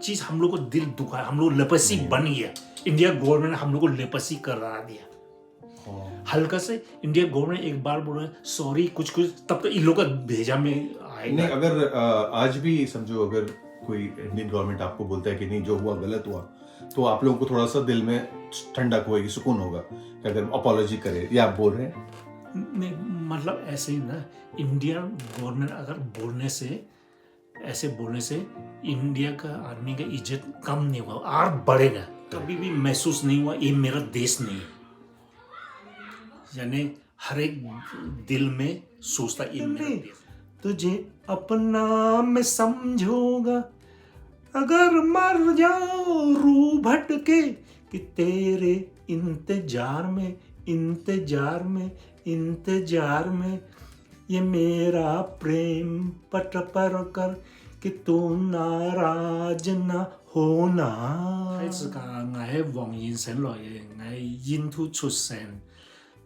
चीज़ हम लोग को दिल दुखा, हम लोग लेपेसी बन गया। इंडिया गवर्नमेंट हम लोग को लेपेसी करा दिया हल्का से। इंडिया गवर्नमेंट एक बार बोल रहे सॉरी कुछ कुछ, तब तो इन लोग का भेजा में आएगा। नहीं, अगर आज भी समझो अगर कोई इंडियन गवर्नमेंट आपको बोलता है कि नहीं जो हुआ गलत हुआ, तो आप लोगों को थोड़ा सा दिल में ठंडक होगी, सुकून होगा कि अगर अपॉलॉजी करे या आप बोल रहे हैं। नहीं मतलब ऐसे ही ना, इंडिया गवर्नमेंट अगर बोलने से, ऐसे बोलने से इंडिया का आर्मी का इज्जत कम नहीं हुआ और बढ़ेगा। कभी भी महसूस नहीं हुआ ये मेरा देश नहीं है, यानी हर एक दिल में सोचता ये मेरा देश। तुझे अपना मैं समझूंगा अगर मर जाओ रूह भटके, कि तेरे इंतजार में इंतजार में इंतजार में ये मेरा प्रेम पट पर कर, कि तू नाराज ना होना। 開始講我喺黃燕醒來嘅，我煙突出聲，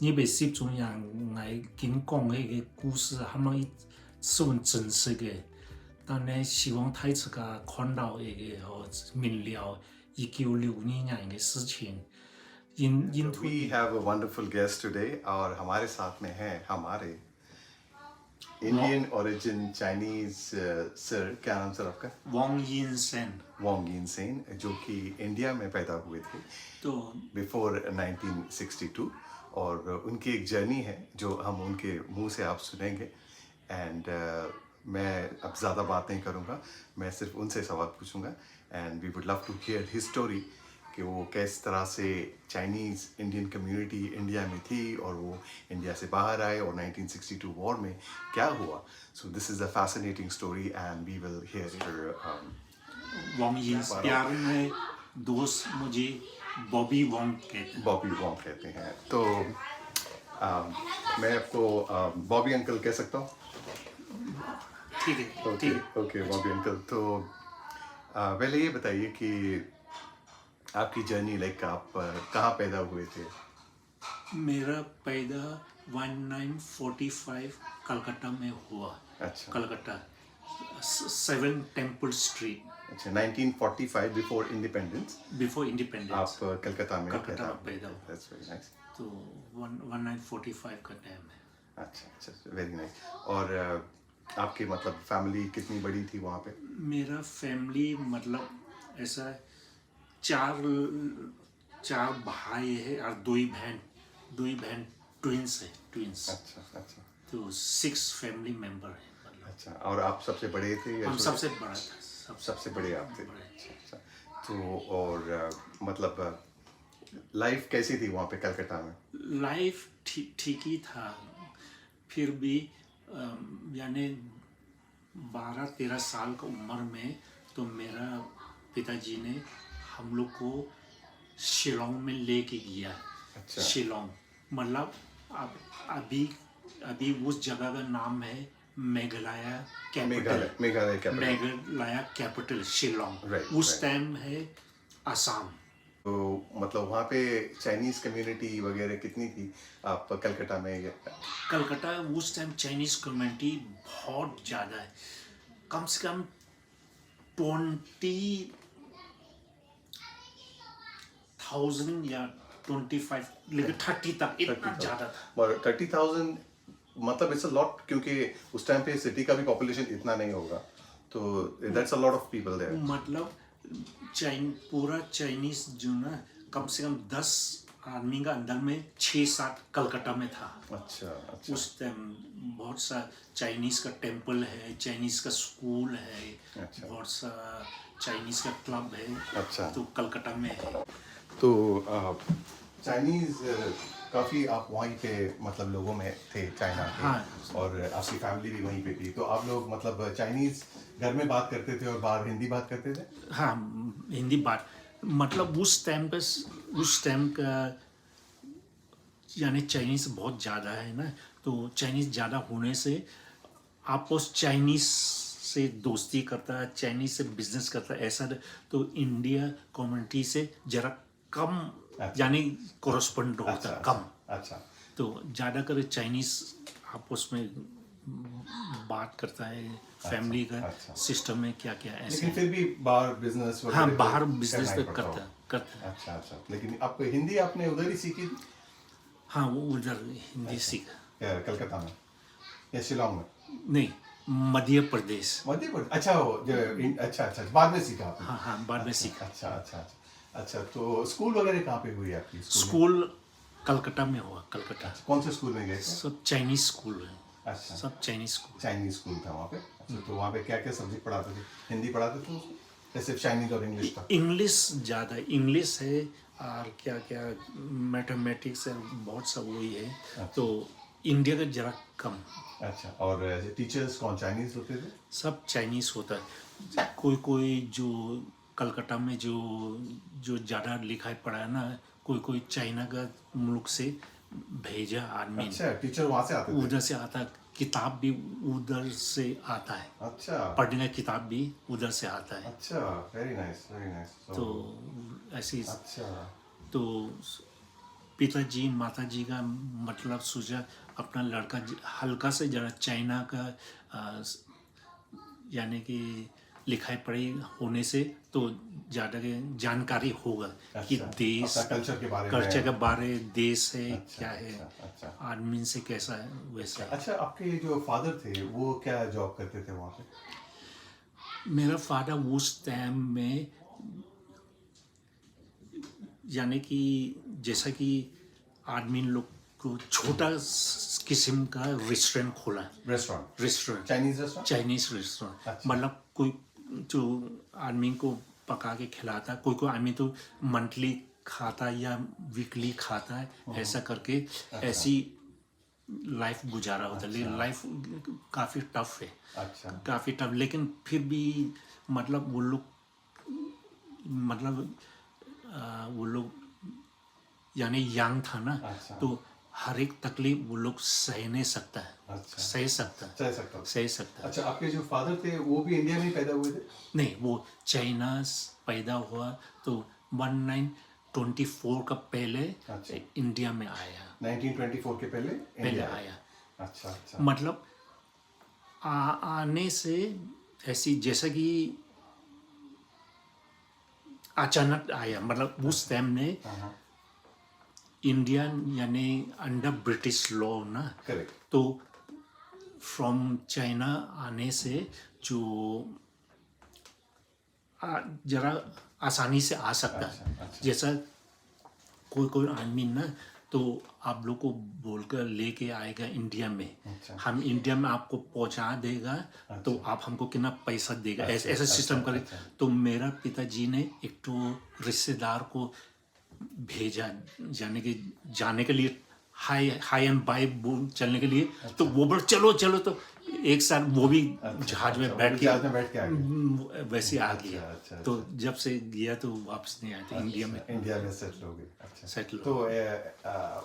呢被攝種人我見講嘅故事，係咪是很真實嘅？但係希望太子家看到嘅和明了1962年嘅事情。We have a wonderful guest today और हमारे साथ में है हमारे इंडियन ओरिजिन चाइनीज सर, क्या नाम सर आपका? वांग यिन सेन। वांग यिन सेन, जो कि इंडिया में पैदा हुए थे तो बिफोर 1962, और उनकी एक जर्नी है जो हम उनके मुंह से आप सुनेंगे। एंड मैं अब ज़्यादा बात नहीं करूँगा, मैं सिर्फ उनसे सवाल पूछूंगा and we would love to hear his story कि वो किस तरह से चाइनीज़ इंडियन कम्युनिटी इंडिया में थी और वो इंडिया से बाहर आए और 1962 वॉर में क्या हुआ। So this is a fascinating story and we will hear Wang Yin, प्यार में दोस्त मुझे बॉबी वांग कहते हैं। बॉबी वांग कहते हैं। तो मैं आपको बॉबी अंकल कह सकता हूँ? ठीक है, ओके ओके बॉबी अंकल। तो पहले ये बताइए कि आपकी जर्नी, लाइक आप कहाँ पैदा हुए थे? मेरा पैदा 1945 कलकत्ता में हुआ। अच्छा। Calcutta 7 temple street. अच्छा, 1945 बिफोर इंडिपेंडेंस बिफोर इंडिपेंडेंस आप कलकत्ता में कलकत्ता में पैदा हुआ। That's very nice. तो 1945 का टाइम है। अच्छा अच्छा, वेरी नाइस। और आपकी मतलब फैमिली कितनी बड़ी थी वहाँ पे? मेरा फैमिली मतलब ऐसा चार भाई है और दो ही बहन ट्विंस है, ट्विंस। अच्छा अच्छा तो 6 फैमिली मेंबर है मतलब। अच्छा, और आप सबसे बड़े थे या हम छोटे? सबसे बड़ा था। सबसे बड़े आप थे। बड़े। अच्छा अच्छा। तो और मतलब लाइफ कैसी थी वहाँ पे कलकत्ता में? लाइफ ठीक ही था, फिर भी यानी 12-13 साल का उम्र में तो मेरा पिताजी ने हम लोग को शिलोंग में लेके गया। अच्छा। शिलोंग मतलब अभी उस जगह का नाम है Meghalaya capital. Meghalaya capital. Meghalaya capital Shillong. Right, उस right. टाइम है असम। तो मतलब वहाँ पे चाइनीज कम्युनिटी वगैरह कितनी थी आप कलकत्ता में? कलकत्ता उस टाइम चाइनीज कम्युनिटी बहुत ज़्यादा है, कम से कम 20,000 या 25 लेकिन 30 तक, इतना ज़्यादा था। और 30,000 मतलब इट्स अ लॉट, क्योंकि उस टाइम पे सिटी का भी पॉपुलेशन इतना नहीं होगा, तो that's a lot of people there. मतलब पूरा चाइनीज जो ना कम से कम 10 आदमी का अंदर में 6-7 कलकत्ता में था। अच्छा अच्छा। उस टाइम बहुत सा चाइनीज का टेम्पल है, चाइनीज का स्कूल है, अच्छा। बहुत सा चाइनीज का क्लब है। अच्छा। तो कलकत्ता में है। तो चाइनीज काफ़ी आप वहीं पे मतलब लोगों में थे चाइना के। हाँ। और आपकी फैमिली भी वहीं पे थी, तो आप लोग मतलब चाइनीज घर में बात करते थे और बाहर हिंदी बात करते थे? हाँ, हिंदी बात मतलब उस टाइम का यानी चाइनीज़ बहुत ज़्यादा है ना, तो चाइनीज़ ज़्यादा होने से आपस चाइनीज़ से दोस्ती करता है, चाइनीज़ से बिजनेस करता है, ऐसा तो इंडिया कम्युनिटी से ज़रा कम। अच्छा। यानी कोरस्पोंड होता अच्छा कम। अच्छा। तो ज़्यादा कर चाइनीज़ आपस में बात करता है फैमिली का अच्छा। सिस्टम में क्या क्या ऐसे। लेकिन फिर भी बाहर बिजनेस हाँ, वगैरह बाहर तो बिजनेस करना तो ही पड़ता करता होगा। करता है। अच्छा अच्छा, लेकिन आप हिंदी आपने उधर ही सीखी थी हाँ, वो उधर हिंदी सीखा। क्या कलकत्ता में या शिलोंग में? नहीं, मध्य प्रदेश। मध्य प्रदेश, अच्छा वो अच्छा अच्छा बाद में सीखा आपने? हाँ हाँ, बाद में सीखा। अच्छा अच्छा अच्छा अच्छा, तो स्कूल वगैरह कहाँ पे हुई आपकी? स्कूल कलकत्ता में हुआ, कलकत्ता। अच्छा, कौन से स्कूल में गए थे? सब चाइनीज स्कूल है, अच्छा, सब चाइनीज स्कूल। चाइनीज स्कूल था वहाँ पे। अच्छा, तो वहाँ पे क्या क्या सब्जेक्ट पढ़ाते थे? हिंदी पढ़ाते थे उसको या सिर्फ चाइनीज और इंग्लिश था? इंग्लिश ज़्यादा, इंग्लिश है और क्या क्या मैथमेटिक्स है, बहुत सब वही है। तो इंडिया का जरा कम, अच्छा, और टीचर्स कौन चाइनीज होते थे? सब चाइनीज होता है। कोई कोई जो कलकत्ता में जो जो ज़्यादा लिखाई पढ़ा है ना, कोई कोई चाइना का मुल्क से भेजा आदमी, अच्छा, टीचर वहाँ से आते थे? उधर से आता, किताब भी उधर से आता है, अच्छा पढ़ने का किताब भी उधर से आता है। अच्छा, वेरी नाइस वेरी नाइस। तो ऐसी, अच्छा तो पिताजी माताजी का मतलब सोचा अपना लड़का हल्का से जरा चाइना का यानी कि लिखाई पढ़ी होने से तो ज़्यादा जानकारी होगा कि अच्छा, देश, अपना कल्चर के बारे में। कल्चर के बारे, देश है अच्छा, क्या है, अच्छा, अच्छा। आदमी से कैसा है वैसा है। अच्छा, आपके जो फादर थे वो क्या जॉब करते थे वहाँ पे? मेरा फादर उस टाइम में यानी कि जैसा कि आदमी लोग को छोटा किस्म का रेस्टोरेंट खोला, restaurant, Chinese restaurant? Chinese restaurant. अच्छा। मतलब कोई जो आदमी को पका के खिलाता, कोई कोई आदमी तो मंथली खाता या वीकली खाता है, ऐसा करके ऐसी लाइफ गुजारा होता है। लेकिन लाइफ काफ़ी टफ है, अच्छा काफ़ी टफ, लेकिन फिर भी मतलब वो लोग, मतलब वो लोग यानी यंग था ना, अच्छा। तो हर एक तकलीफ वो लोग सह नहीं सकता है, अच्छा। सह सकता है, सह सकता हूँ। सह सकता है। अच्छा, आपके जो फादर थे वो भी इंडिया में ही पैदा हुए थे? नहीं, वो चाइना पैदा हुआ तो 1924 का पहले अच्छा। इंडिया में आया, 1924 के पहले पहले इंडिया आया। अच्छा अच्छा मतलब आने से ऐसी जैसा कि अचानक आया, मतलब उस टाइम में हाँ इंडियन यानी अंडर ब्रिटिश लॉ ना, करेक्ट। तो फ्रॉम चाइना आने से जो जरा आसानी से आ सकता है। अच्छा, अच्छा। जैसा कोई कोई आदमी ना, तो आप लोग को बोलकर लेके आएगा इंडिया में, अच्छा। हम इंडिया में आपको पहुंचा देगा, तो आप हमको कितना पैसा देगा, अच्छा, ऐसा अच्छा, सिस्टम करे। अच्छा। तो मेरा पिताजी ने एक तो रिश्तेदार को भेजा जाने के लिए, हाई हाई एंड बाय चलने के लिए। तो वो बोल चलो चलो, तो एक साथ वो भी जहाज में बैठ के जहाज में बैठ के आ गए? वैसे आ अच्छा, गया। अच्छा, तो जब से गया तो वापस नहीं आया था इंडिया में, इंडिया में सेटल हो गए। अच्छा, सेटल तो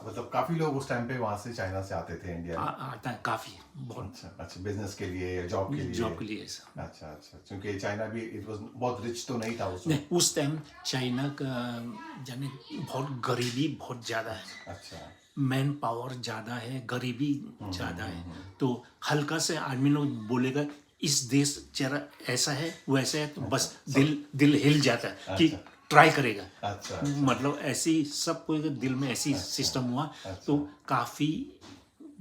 मतलब काफी लोग उस टाइम पे वहां से चाइना से आते थे इंडिया में? आता है काफी, बहुत अच्छा अच्छा, बिजनेस के लिए या जॉब के लिए? जॉब के लिए ऐसा। अच्छा अच्छा, क्योंकि चाइना भी इट वाज बहुत रिच तो नहीं था उस नहीं, उस टाइम चाइना का यानी बहुत गरीबी बहुत ज़्यादा है, अच्छा मैन पावर ज़्यादा है, गरीबी ज़्यादा है। तो हल्का से आदमी लोग बोलेगा इस देश जरा ऐसा है वैसा है, तो बस दिल हिल जाता है कि ट्राई करेगा। अच्छा मतलब ऐसी सब कोई के दिल में ऐसी सिस्टम हुआ। तो काफ़ी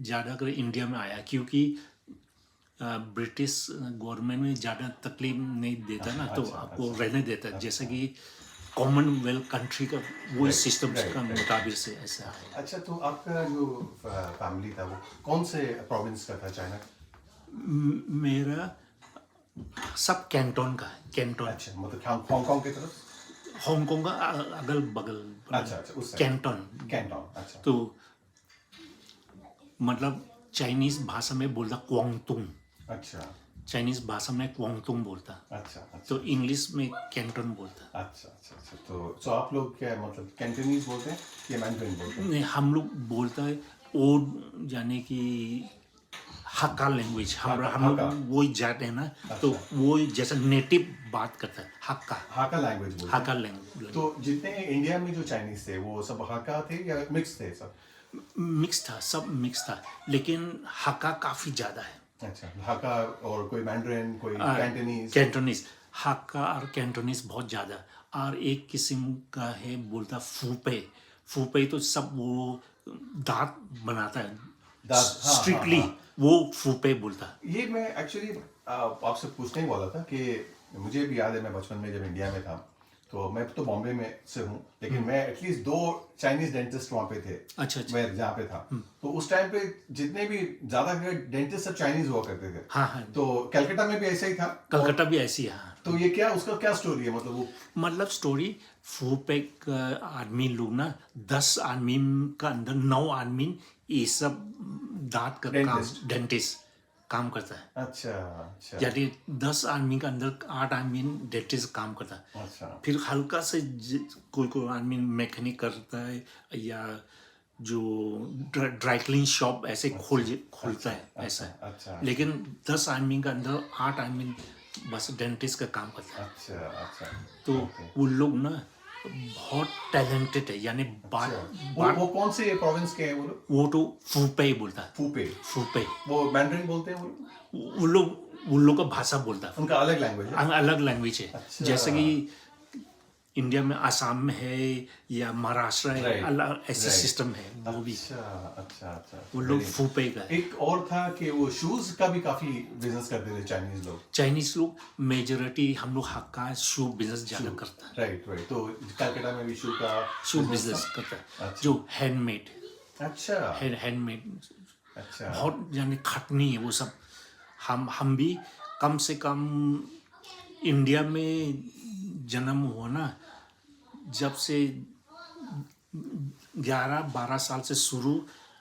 ज़्यादा कर इंडिया में आया, क्योंकि ब्रिटिश गवर्नमेंट में ज़्यादा तकलीफ नहीं देता ना, तो आपको रहने देता है, जैसा कि कॉमनवेल्थ कंट्री का वही सिस्टम का मुताबिक से ऐसा है। अच्छा, तो आपका जो फैमिली था वो कौन से प्रोविंस का था चाइना का? मेरा सब कैंटोन का है, कैंटोन। अच्छा, मतलब हांगकांग की तरफ? हांगकांग का अगल बगल, अच्छा अच्छा, उस कैंटोन। कैंटोन। अच्छा तो मतलब चाइनीज भाषा में बोलता क्वांगतुंग, अच्छा चाइनीज भाषा में क्वांगतुंग बोलता, अच्छा अच्छा तो इंग्लिश में कैंटोन बोलता। अच्छा अच्छा अच्छा, तो आप लोग क्या मतलब कैंटोनीज बोलते हैं या मैंड्रिन बोलते हैं? नहीं, हम लोग बोलता है ओड यानी कि हक्का लैंग्वेज, हम लोग वही जाते हैं ना, तो वो जैसा नेटिव बात करता है, हक्का हाका लैंग्वेज बोलते हैं? हक्का लैंग्वेज। तो जितने इंडिया में जो चाइनीज थे वो सब हाका थे या मिक्स थे सब? मिक्स था, सब मिक्स था, लेकिन हक्का काफ़ी ज़्यादा है। अच्छा, हाका और कोई मैंड्रिन, कोई कैंटनीज। कैंटोनीज, हाक्का और कैंटोनीज बहुत ज़्यादा। और एक किस्म का है बोलता फूपे। फूपे तो सब वो दांत बनाता है, दांत, हाँ, हाँ, स्ट्रिक्टली हाँ। वो फूपे बोलता है। ये मैं एक्चुअली आपसे पूछने ही वाला था कि मुझे भी याद है, मैं बचपन में जब इंडिया में था, तो मैं तो बॉम्बे में से हूँ, लेकिन मैं एटलीस्ट 2 चाइनीज डेंटिस्ट वहाँ पे थे। अच्छा अच्छा। मैं जहाँ पे था, तो उस टाइम पे जितने भी ज्यादा डेंटिस्ट सब चाइनीज हुआ करते थे। हाँ हाँ, तो कलकत्ता में भी ऐसा ही था। कलकत्ता भी ऐसी है। हाँ। तो ये क्या, उसका क्या स्टोरी है, मतलब वो मतलब स्टोरी, फूपेक आदमी लोग ना 10 आदमी का अंदर 9 आदमी ये सब दांत का काम, Dentist। डेंटिस्ट काम करता है। अच्छा अच्छा यानी 10 आदमी का अंदर 8 आदमी डेंटिस्ट काम करता है। अच्छा फिर हल्का से कोई कोई आदमी मैकेनिक करता है, या जो ड्राई क्लीन शॉप ऐसे खोलता है ऐसा है। अच्छा लेकिन 10 आदमी का अंदर 8 आदमी बस डेंटिस्ट का काम करता है। अच्छा अच्छा। तो Okay। वो लोग ना बहुत टैलेंटेड है, यानी बात अच्छा। बात वो कौन से प्रोविंस के हैं वो लोग? वो तो फूपे ही बोलता है। फूपे। फूपे वो मैंड्रिन बोलते हैं वो लोग? वो लोग का भाषा बोलता है, उनका अलग लैंग्वेज है? अलग लैंग्वेज है। अच्छा। जैसे कि इंडिया में आसाम में है या महाराष्ट्र है, Right, अलग ऐसे right। सिस्टम है वो भी। अच्छा अच्छा अच्छा। वो लोग Very- फूपे का है। एक और था कि वो शूज का भी काफी बिजनेस करते थे चाइनीज लोग। चाइनीज लोग मेजोरिटी, हम लोग हक्का शू बिजनेस ज्यादा करता है। Right right. तो कलकत्ता में भी शू का शू business बिजनेस था? करता है, अच्छा। जो हैंडमेड अच्छा हैंडमेड अच्छा। बहुत यानी खटनी है वो सब। हम भी कम से कम इंडिया में जन्म हुआ ना, जब से 11-12 साल से शुरू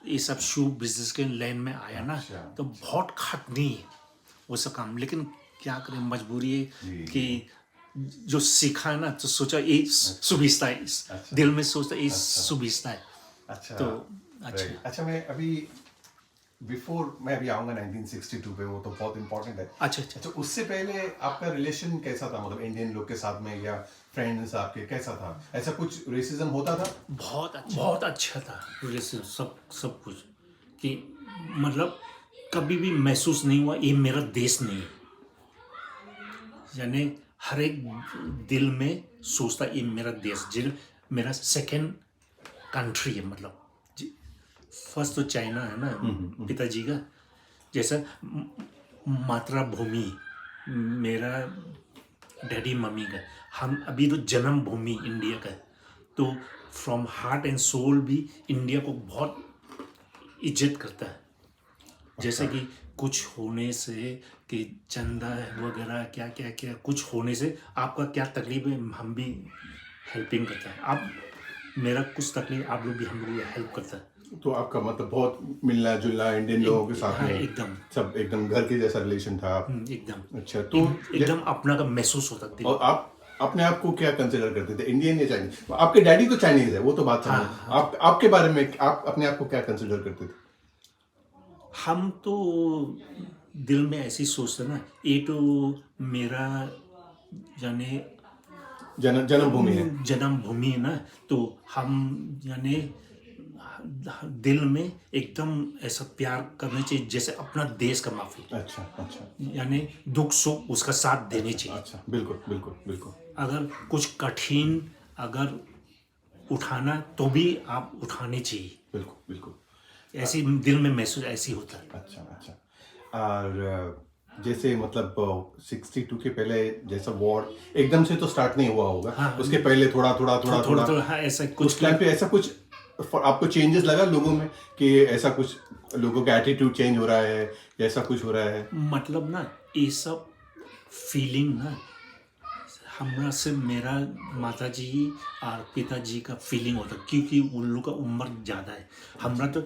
ये सब शू बिजनेस के लाइन में आया ना, अच्छा, तो बहुत खटनी है वो सब काम। लेकिन क्या करें, मजबूरी है जी, कि जो सीखा है ना, तो सोचा ये सुविधा है, अच्छा। दिल में सोचता ये अच्छा। सुविधा है। अच्छा तो अच्छा। right। अच्छा, मैं अभी बिफोर मैं अभी आऊंगा 1962 पे, वो तो बहुत इंपॉर्टेंट है। अच्छा अच्छा। तो उससे पहले आपका रिलेशन कैसा था, मतलब इंडियन लोग के साथ में या फ्रेंड्स आपके, कैसा था? ऐसा कुछ रेसिज्म होता था? बहुत अच्छा था रिलेशन, सब कुछ, कि मतलब कभी भी महसूस नहीं हुआ ये मेरा देश नहीं है। यानी हर एक दिल में सोचता ये मेरा देश, जिन मेरा सेकंड कंट्री है। मतलब फर्स्ट तो चाइना है ना पिताजी का, जैसा मातृभूमि मेरा डैडी मम्मी का, हम अभी तो जन्मभूमि इंडिया का है। तो फ्रॉम हार्ट एंड सोल भी इंडिया को बहुत इज्जत करता है। जैसे कि कुछ होने से, कि चंदा वगैरह क्या क्या क्या कुछ होने से आपका क्या तकलीफ है, हम भी हेल्पिंग करता है। आप मेरा कुछ तकलीफ, आप लोग भी हम लोग हेल्प करता है। तो आपका मतलब बहुत मिलना जुलना इंडियन लोगों के साथ हाँ, में, एकदम सब एकदम घर के जैसा रिलेशन था। एकदम। अच्छा, तो एकदम अपना का महसूस होता दिल। और आप अपने आप को क्या कंसिडर करते थे, इंडियन या चाइनीज? आपके डैडी तो चाइनीज है, वो तो बात समझ। आप आपके बारे में आप अपने आप को क्या कंसिडर करते थे? हम तो दिल में ऐसी सोचते ना, ये तो मेरा यानी जन्मभूमि है। जन्मभूमि है ना, तो हम यानी दिल में एकदम ऐसा प्यार करना चाहिए जैसे अपना देश का माफी। अच्छा अच्छा यानी दुख सुख उसका साथ देने चाहिए। अच्छा, बिल्कुल बिल्कुल बिल्कुल। अगर कुछ कठिन अगर उठाना तो भी आप उठाने चाहिए, बिल्कुल बिल्कुल। ऐसी दिल में महसूस ऐसी होता है। अच्छा अच्छा। और जैसे मतलब 62 के पहले जैसा वॉर एकदम से तो स्टार्ट नहीं हुआ होगा। हाँ, उसके पहले थोड़ा थोड़ा थोड़ा थोड़ा थोड़ा हाँ, ऐसा उस कुछ टाइम पे ऐसा कुछ आपको चेंजेस लगा लोगों में, कि ऐसा कुछ लोगों का एटीट्यूड चेंज हो रहा है या ऐसा कुछ हो रहा है? मतलब ना ये सब फीलिंग ना हमरा से मेरा माता जी और पिताजी का फीलिंग होता, क्योंकि उन लोग का उम्र ज़्यादा है। हमरा तो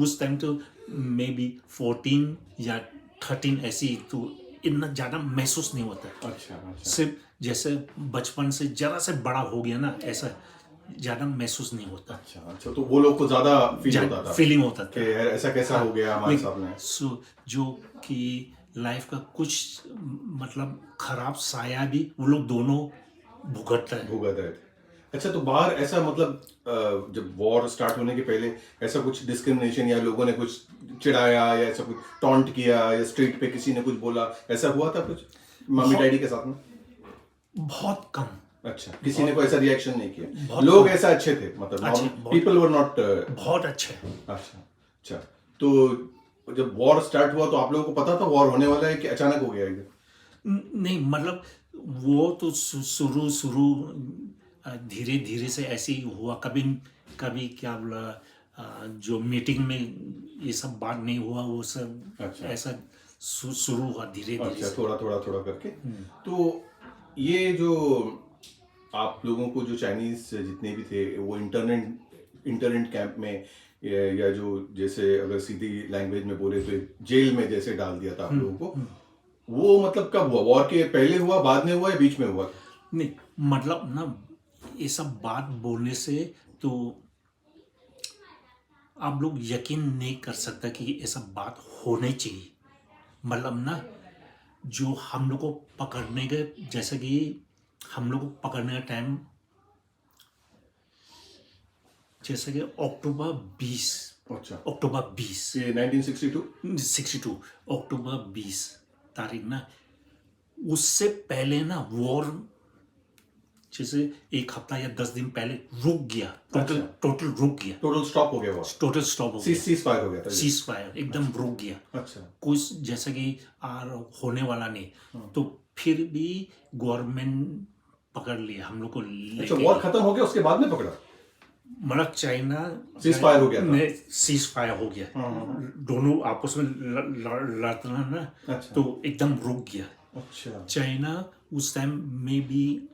उस टाइम तो मे बी 14 या 13 ऐसी, तो इतना ज़्यादा महसूस नहीं होता। अच्छा अच्छा सिर्फ जैसे बचपन से ज़रा से बड़ा हो गया ना, ऐसा ज़्यादा महसूस नहीं होता। अच्छा अच्छा। तो वो लोग को ज्यादा फील होता था, फीलिंग होता था कि यार ऐसा कैसा हो गया हमारे सामने। सो जो कि लाइफ का कुछ मतलब खराब साया भी वो लोग दोनों भुगतता है। भुगत रहे थे। अच्छा, तो बाहर ऐसा मतलब जब वॉर स्टार्ट होने के पहले ऐसा कुछ डिस्क्रिमिनेशन या लोगों ने कुछ चिढ़ाया या ऐसा कुछ टॉन्ट किया या स्ट्रीट पे किसी ने कुछ बोला, ऐसा हुआ था कुछ मम्मी बहुत- डैडी के साथ में? बहुत कम। अच्छा, किसी ने कोई ऐसा रिएक्शन नहीं किया? बहुत लोग कम। ऐसा अच्छे थे, मतलब अच्छे, बहुत- पीपल वर नॉट। बहुत अच्छे। अच्छा अच्छा, तो जब वॉर स्टार्ट हुआ तो आप लोगों को पता था वॉर होने वाला है कि अचानक हो गया एकदम? नहीं मतलब वो तो शुरू शुरू धीरे धीरे से ऐसे ही हुआ। कभी कभी क्या बोला, जो मीटिंग में ये सब बात नहीं हुआ, वो सब अच्छा। ऐसा शुरू हुआ धीरे धीरे अच्छा, से। थोड़ा थोड़ा थोड़ा करके। तो ये जो आप लोगों को जो चाइनीज जितने भी थे वो इंटरनेट कैंप में या जो जैसे अगर सीधी लैंग्वेज में बोले तो जेल में जैसे डाल दिया था आप लोगों को, वो मतलब कब हुआ? वॉर के पहले हुआ, बाद में हुआ या बीच में हुआ? नहीं मतलब ना, ये सब बात बोलने से तो आप लोग यकीन नहीं कर सकता कि ये सब बात होनी चाहिए। मतलब ना, जो हम लोग को पकड़ने के, जैसे कि हम लोग को पकड़ने का टाइम जैसे कि अक्टूबर 20, अच्छा, अक्टूबर 20 ये 1962? 62 अक्टूबर 20 तारीख ना, उससे पहले ना वॉर जैसे एक हफ्ता या 10 दिन पहले रुक गया। अच्छा। टोटल रुक गया। टोटल स्टॉप हो गया वॉर? टोटल स्टॉप हो गया। सीज फायर हो गया था ये? सीज फायर एकदम रुक गया। अच्छा कुछ जैसे कि आर होने वाला नहीं। तो फिर भी गवर्नमेंट पकड़ लिया हम लोग को अच्छा, लेके। वॉर खत्म हो गया उसके बाद में पकड़ा? मतलब चाइना Ceasefire हो गया था? सीज फायर हो गया। दोनों आपस में लड़ना ना, अच्छा। तो एकदम रुक गया। अच्छा चाइना उस टाइम में भी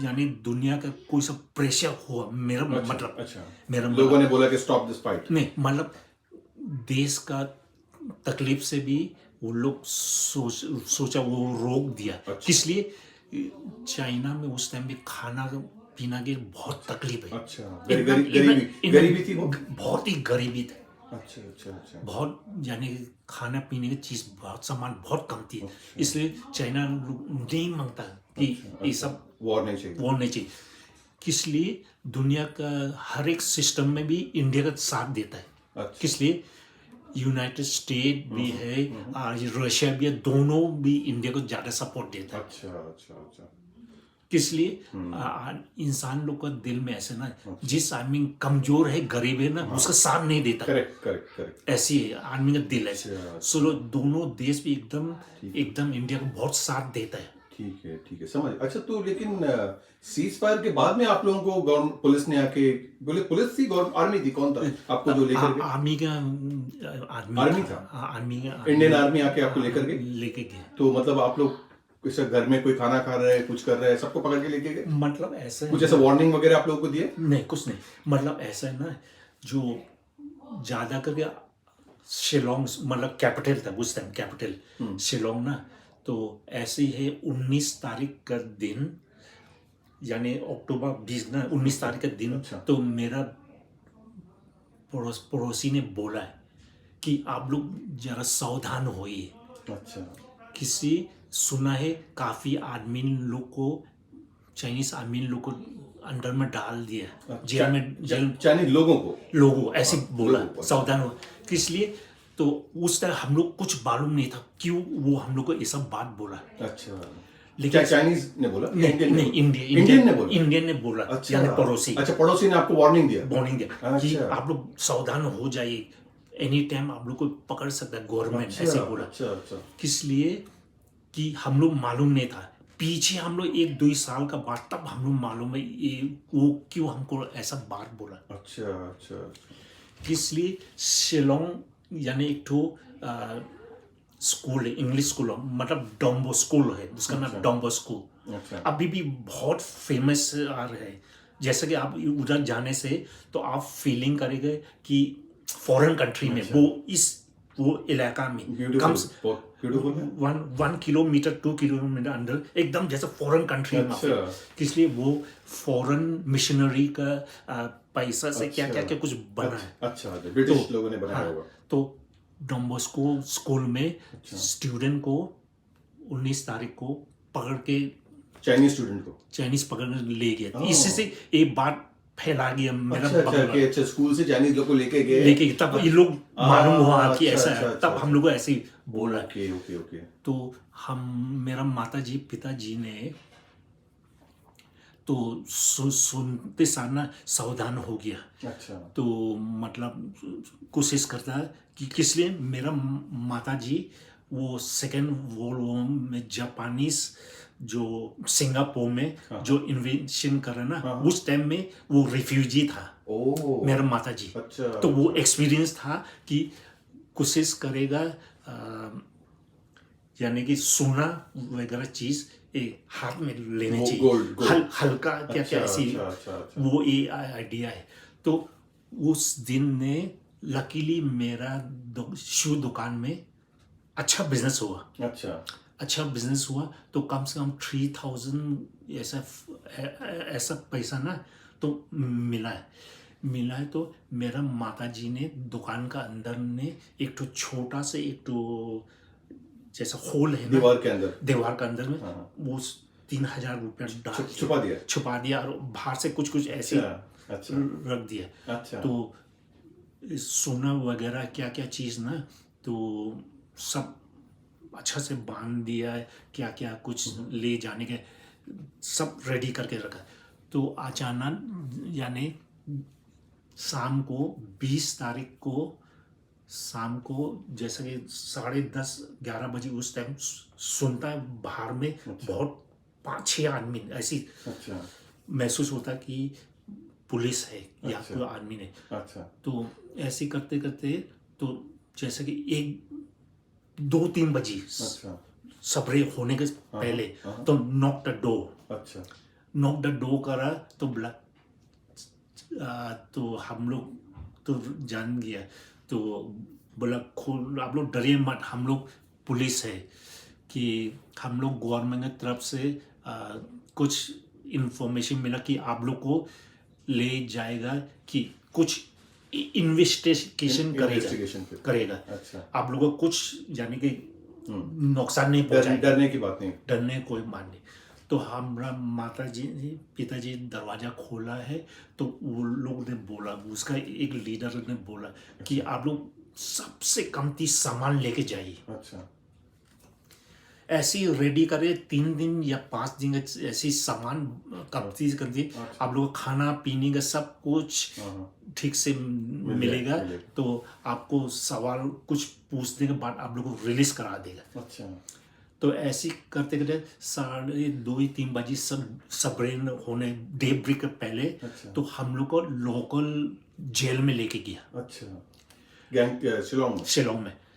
यानी दुनिया का कोई सा प्रेशर हुआ, मेरा मतलब अच्छा, मेरा लोगों ने बोला कि स्टॉप दिस फाइट। नहीं मतलब देश का तकलीफ से भी वो लोग सोचा वो रोक दिया। अच्छा। किस लिए? चाइना में उस टाइम में खाना पीना की बहुत तकलीफ है। अच्छा, एकदम- गरीबी थी वो? बहुत ही गरीबी थी। अच्छा अच्छा अच्छा। बहुत यानी खाना पीने की चीज, बहुत सामान बहुत कम थी। अच्छा। इसलिए चाइना नहीं मांगता कि ये सब वॉर नहीं चाहिए। वो नहीं चाहिए। किस लिए? दुनिया का हर एक सिस्टम में भी इंडिया का साथ देता है। अच्छा। किस लिए? यूनाइटेड स्टेट भी है और रशिया भी है, दोनों भी इंडिया को ज्यादा सपोर्ट देता है। अच्छा अच्छा अच्छा। किस लिए? इंसान लोग का दिल में ऐसे ना, जिस आदमी कमजोर है, गरीब है ना, उसका साथ नहीं देता। Correct correct correct. ऐसी है आदमी का दिल ऐसे। अच्छा। सो दोनों देश भी एकदम इंडिया को बहुत साथ देता है। ठीक है समझ। अच्छा, तो लेकिन सीज फायर के बाद में आप लोगों को गवर्नमेंट पुलिस ने आके बोले, पुलिस थी आर्मी थी, कौन था आपको जो लेकर गए? आर्मी का आर्मी था? आर्मी का इंडियन आर्मी आके आपको लेकर गए? लेके गए। तो मतलब आप लोग किसी घर में कोई खाना खा रहे हैं, कुछ कर रहे हैं, सबको पकड़ के लेके गए? मतलब ऐसा कुछ ऐसा वार्निंग वगैरह आप लोगों को दिए? नहीं, कुछ नहीं। मतलब ऐसा है ना, जो ज्यादा करके शिलोंग मतलब कैपिटल था उस टाइम, कैपिटल शिलोंग ना, तो ऐसे ही है 19 तारीख का दिन, यानी अक्टूबर 20 ना, 19 तारीख का दिन। अच्छा। तो मेरा पड़ोसी ने बोला है कि आप लोग जरा सावधान होइए। अच्छा किसी सुना है काफी आदमी लोग को, चाइनीज आदमी लोग को अंदर में डाल दिया, जेल चाइनीज लोगों ऐसे बोला लोगों को। सावधान हो। किस लिए? तो उस तरह हम लोग कुछ मालूम नहीं था क्यों वो हम लोग को ये सब बात बोला। अच्छा, लेकिन चाइनीज ने बोला? नहीं, इंडियन ने बोला? इंडियन ने बोला? इंडियन ने बोला। अच्छा यानी पड़ोसी। अच्छा, पड़ोसी ने आपको वार्निंग दिया? वार्निंग दिया कि अच्छा। आप लोग सावधान हो जाइए, एनी टाइम आप लोग को पकड़ सकता है गवर्नमेंट, ऐसे बोला। अच्छा अच्छा। किस लिए? कि हम लोग मालूम नहीं था। पीछे हम लोग 1-2 साल का बाद तब हम लोग मालूम है ये वो क्यों हमको ऐसा बात बोला। अच्छा अच्छा अच्छा। किस लिए? शिलोंग यानी एक ठो स्कूल है, इंग्लिश स्कूल, मतलब डॉम्बो स्कूल है, उसका नाम डॉम्बो स्कूल। अच्छा। अभी भी बहुत फेमस आ रहा है। जैसे कि आप उधर जाने से तो आप फीलिंग करेंगे कि फॉरेन कंट्री में वो इलाका में कम ब्यूटीफुल है। 1 किलोमीटर 2 किलोमीटर अंदर एकदम जैसे फॉरेन कंट्री में। अच्छा। इसलिए वो फॉरेन मिशनरी का पैसा से क्या क्या क्या कुछ बना है। अच्छा, ब्रिटिश लोगों ने बनाया होगा। तो डॉम्बोस्को स्कूल में स्टूडेंट को 19 तारीख को पकड़ के चाइनीज स्टूडेंट को? चाइनीज पकड़ने ले गया। ओह। इससे एक बात फैला गया मेरा अच्छा बगल कि अच्छा स्कूल से चाइनीज लोग को लेके गए। लेके, तब ये लोग मालूम हुआ कि अच्छा, ऐसा अच्छा, है, अच्छा, तब हम लोग को ऐसे ही बोला। Okay okay okay. तो हम, मेरा माताजी पिताजी ने तो सुनते सार ना सावधान हो गया। अच्छा तो मतलब कोशिश करता है कि किस लिए मेरा माताजी वो सेकेंड वर्ल्ड वॉर में जापानीज जो सिंगापुर में जो इन्वेंशन करे ना, उस टाइम में वो रिफ्यूजी था ओ मेरा माताजी। अच्छा तो वो एक्सपीरियंस था कि कोशिश करेगा यानी कि सोना वगैरह चीज हाथ में लेने चाहिए, गोल्ड हल्का क्या क्या ऐसी, वो ये आइडिया है। तो उस दिन ने लकीली मेरा शू दुकान में अच्छा बिजनेस हुआ। अच्छा बिजनेस हुआ तो कम से कम 3000 ऐसा पैसा ना तो मिला है। तो मेरा माताजी ने दुकान का अंदर ने एक तो छोटा से एक तो जैसा होल है ना दीवार के अंदर में वो 3000 रुपया डाल छुपा दिया और बाहर से कुछ ऐसे रख दिया। तो सोना वगैरह क्या क्या चीज़ ना तो सब अच्छा से बांध दिया है, क्या क्या कुछ ले जाने के सब रेडी करके रखा। तो अचानक यानी शाम को 20 तारीख को शाम को जैसे कि 10:30-11 बजे उस टाइम सुनता है बाहर में बहुत 5-6 आदमी ऐसी महसूस होता कि पुलिस है या कोई आदमी ने। तो ऐसे करते करते तो जैसे कि 1-2-3 बजे सपरे होने के पहले तो नॉक द डोर करा तो बोला तो हम लोग तो जान गया। तो बोला खोल, आप लोग डरिए मत, हम लोग पुलिस है, कि हम लोग गवर्नमेंट की तरफ से कुछ इन्फॉर्मेशन मिला कि आप लोग को ले जाएगा कि कुछ इन्वेस्टिगेशन करेगा। आप लोगों को कुछ यानी कि नुकसान नहीं पहुंचाएगा, डरने की बात नहीं, डरने कोई बात नहीं। तो हमारा माताजी पिताजी दरवाज़ा खोला है तो वो लोग ने बोला, उसका एक लीडर ने बोला कि आप लोग सबसे कीमती सामान लेके जाइए। ऐसे ही रेडी करे 3 दिन या 5 दिन ऐसी सामान कीमती आप लोग खाना पीने का सब कुछ ठीक से मिलेगा। तो आपको सवाल कुछ पूछने के बाद आप लोग को रिलीज करा देगा। तो ऐसे करते करते 2-3 बजे सब ब्रेन होने डे ब्रेक पहले तो हम लोग को लोकल जेल में लेके गया।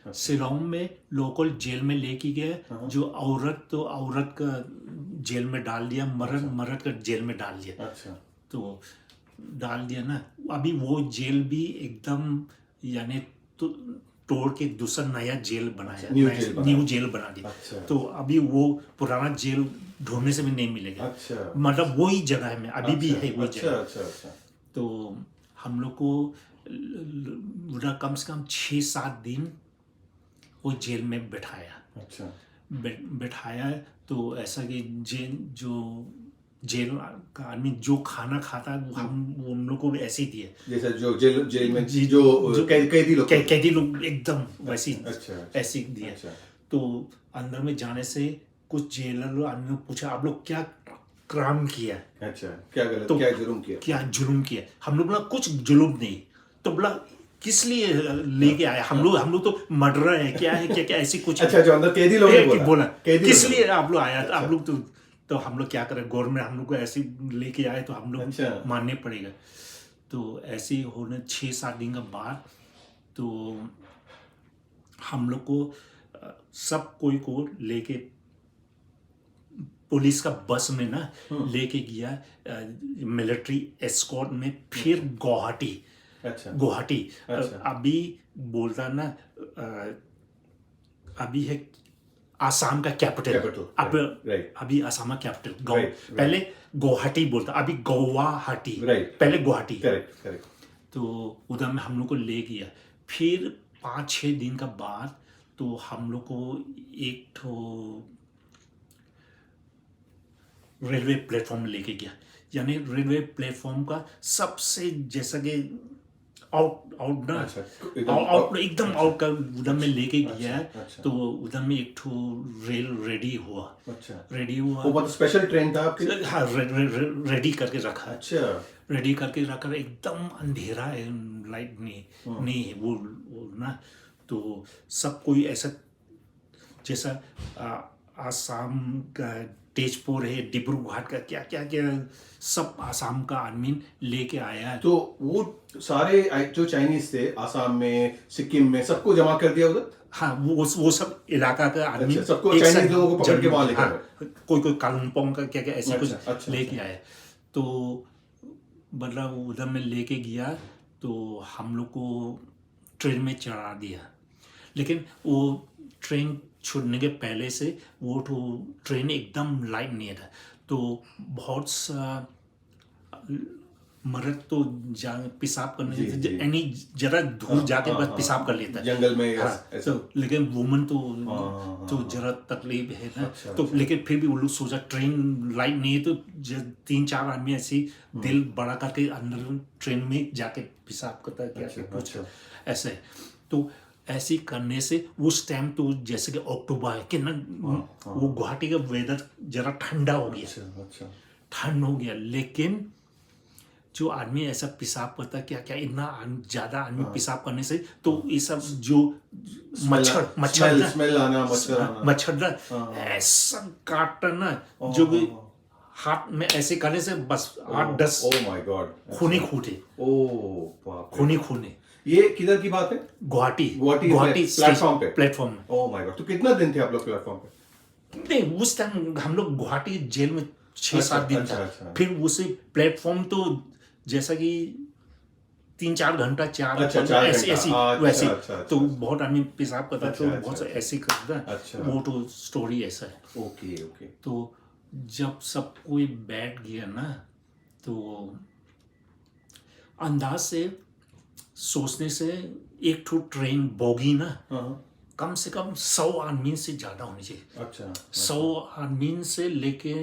शिलोंग में लोकल जेल में लेके गया। जो औरत तो औरत का जेल में डाल दिया, मर्द का जेल में डाल दिया। तो डाल दिया ना, अभी वो जेल भी एकदम यानी तो तोड़ के दूसरा नया जेल बनाया, न्यू जेल बना दिया। तो अभी वो पुराना जेल ढूंढने से भी नहीं मिलेगा। मतलब वही जगह में अभी भी है वही जगह। तो हम लोग को कम से कम 6-7 दिन वो जेल में बैठाया। तो ऐसा कि जेल का आदमी जो खाना खाता है हम उन लोग को भी ऐसे ही दिए, जैसे जो जेल में जो कैदी लोग एकदम वैसे ऐसे ही दिए। तो अंदर में जाने से कुछ जेलर आदमी पूछा आप लोग क्या क्राइम किया, क्या गलत तो क्या जुल्म किया। हम लोग बोला कुछ जुल्म नहीं। तो बोला किस लिए लेके आया, हम लोग तो मर्डर है क्या है क्या ऐसी कुछ। जो अंदर कैदी लोग ने बोला किस लिए आप लोग आया। आप लोग तो हम लोग क्या करें, गवर्नमेंट हम लोग को ऐसे लेके आए तो हम लोग मानने पड़ेगा। तो ऐसे ही होने 6-7 दिन के बाद तो हम लोग को सब कोई को लेके पुलिस का बस में ना लेके गया मिलिट्री एस्कॉर्ट में, फिर गुवाहाटी। अभी बोलता ना अभी है आसाम का कैपिटल। अभी आसाम का कैपिटल पहले गुवाहाटी बोलता, अभी गुवाहाटी, पहले गुवाहाटी। तो उधर में हम लोग को ले गया। फिर 5-6 दिन का बाद तो हम लोग को एक रेलवे प्लेटफॉर्म लेके गया, यानी रेलवे प्लेटफॉर्म का सबसे जैसा कि आउट ना, अच्छा, आउट एकदम आउट का उधर में लेके गया है। अच्छा। तो उधर में एक ठो रेल रेडी हुआ, अच्छा, रेडी हुआ, वो बहुत स्पेशल ट्रेन था आपके लिए? हाँ रेडी करके रखा है, अच्छा, रेडी करके रखा, एकदम अंधेरा है, लाइट नहीं है वो ना। तो सब कोई ऐसा जैसा आसाम का तेजपुर है, डिब्रूगढ़ का क्या क्या क्या सब आसाम का आदमी लेके आया है। तो वो सारे जो चाइनीज थे आसाम में, सिक्किम में, सबको जमा कर दिया उधर? हाँ, वो सब इलाका का आदमी अच्छा, सबको चाइनीज लोगों को पकड़ के वहां लेकर हाँ, कोई कालिम्पोंग का क्या क्या ऐसे अच्छा, कुछ अच्छा, लेके आया। तो मतलब उधर में लेके गया, तो हम लोग को ट्रेन में चढ़ा दिया, लेकिन वो ट्रेन छूटने के पहले से वो तो ट्रेन एकदम लाइट नहीं था। तो बहुत सा मर्द तो पेशाब करने जी, जी। यानी जरा दूर जाके बस पेशाब कर लेता है जंगल में हाँ, ऐसा। तो लेकिन वुमन तो हाँ, जरा तकलीफ है ना। अच्छा, तो अच्छा। लेकिन फिर भी वो लोग सोचा ट्रेन लाइट नहीं है, तो 3-4 आदमी ऐसे दिल बड़ा करके अंदर ट्रेन में जाके पेशाब करता है क्या अच्छा, क्या कुछ अच्छा। ऐसे। तो ऐसे करने से उस टाइम तो जैसे कि अक्टूबर है कि ना, वो गुवाहाटी का वेदर जरा ठंडा हो गया, अच्छा, अच्छा। ठंड हो गया, लेकिन जो आदमी ऐसा पेशाब करता है क्या क्या, इतना ज्यादा आदमी पेशाब करने से तो ये सब जो स्मेल आना, मच्छर आना। मच्छर ना ऐसा काटता ना, जो भी हाथ में ऐसे करने से बस 8-10 ओह माय गॉड, खूनी खूटे, ओह बाप रे। खूनी। ये किधर की बात है? गुवाहाटी प्लेटफॉर्म पे? प्लेटफॉर्म में। ओह माय गॉड, तो कितना दिन थे आप लोग प्लेटफॉर्म पे? नहीं, उस टाइम हम लोग गुवाहाटी जेल में 6-7 दिन अच्छा, था। अच्छा। फिर उसे प्लेटफॉर्म तो जैसा कि 3-4 घंटा, 4 अच्छा, 4 ऐसे घंटा। वैसे। अच्छा, तो बहुत आदमी पेशाब करता है, तो अच्छा, बहुत अच्छा, ऐसे करता है। अच्छा। वो तो स्टोरी ऐसा है। Okay, okay. तो जब सब कोई बैठ गया ना, तो अंदाज से सोचने से एक ठो ट्रेन बोगी ना कम से कम 100 आदमी से ज्यादा होनी चाहिए। अच्छा, 100 आदमी से लेके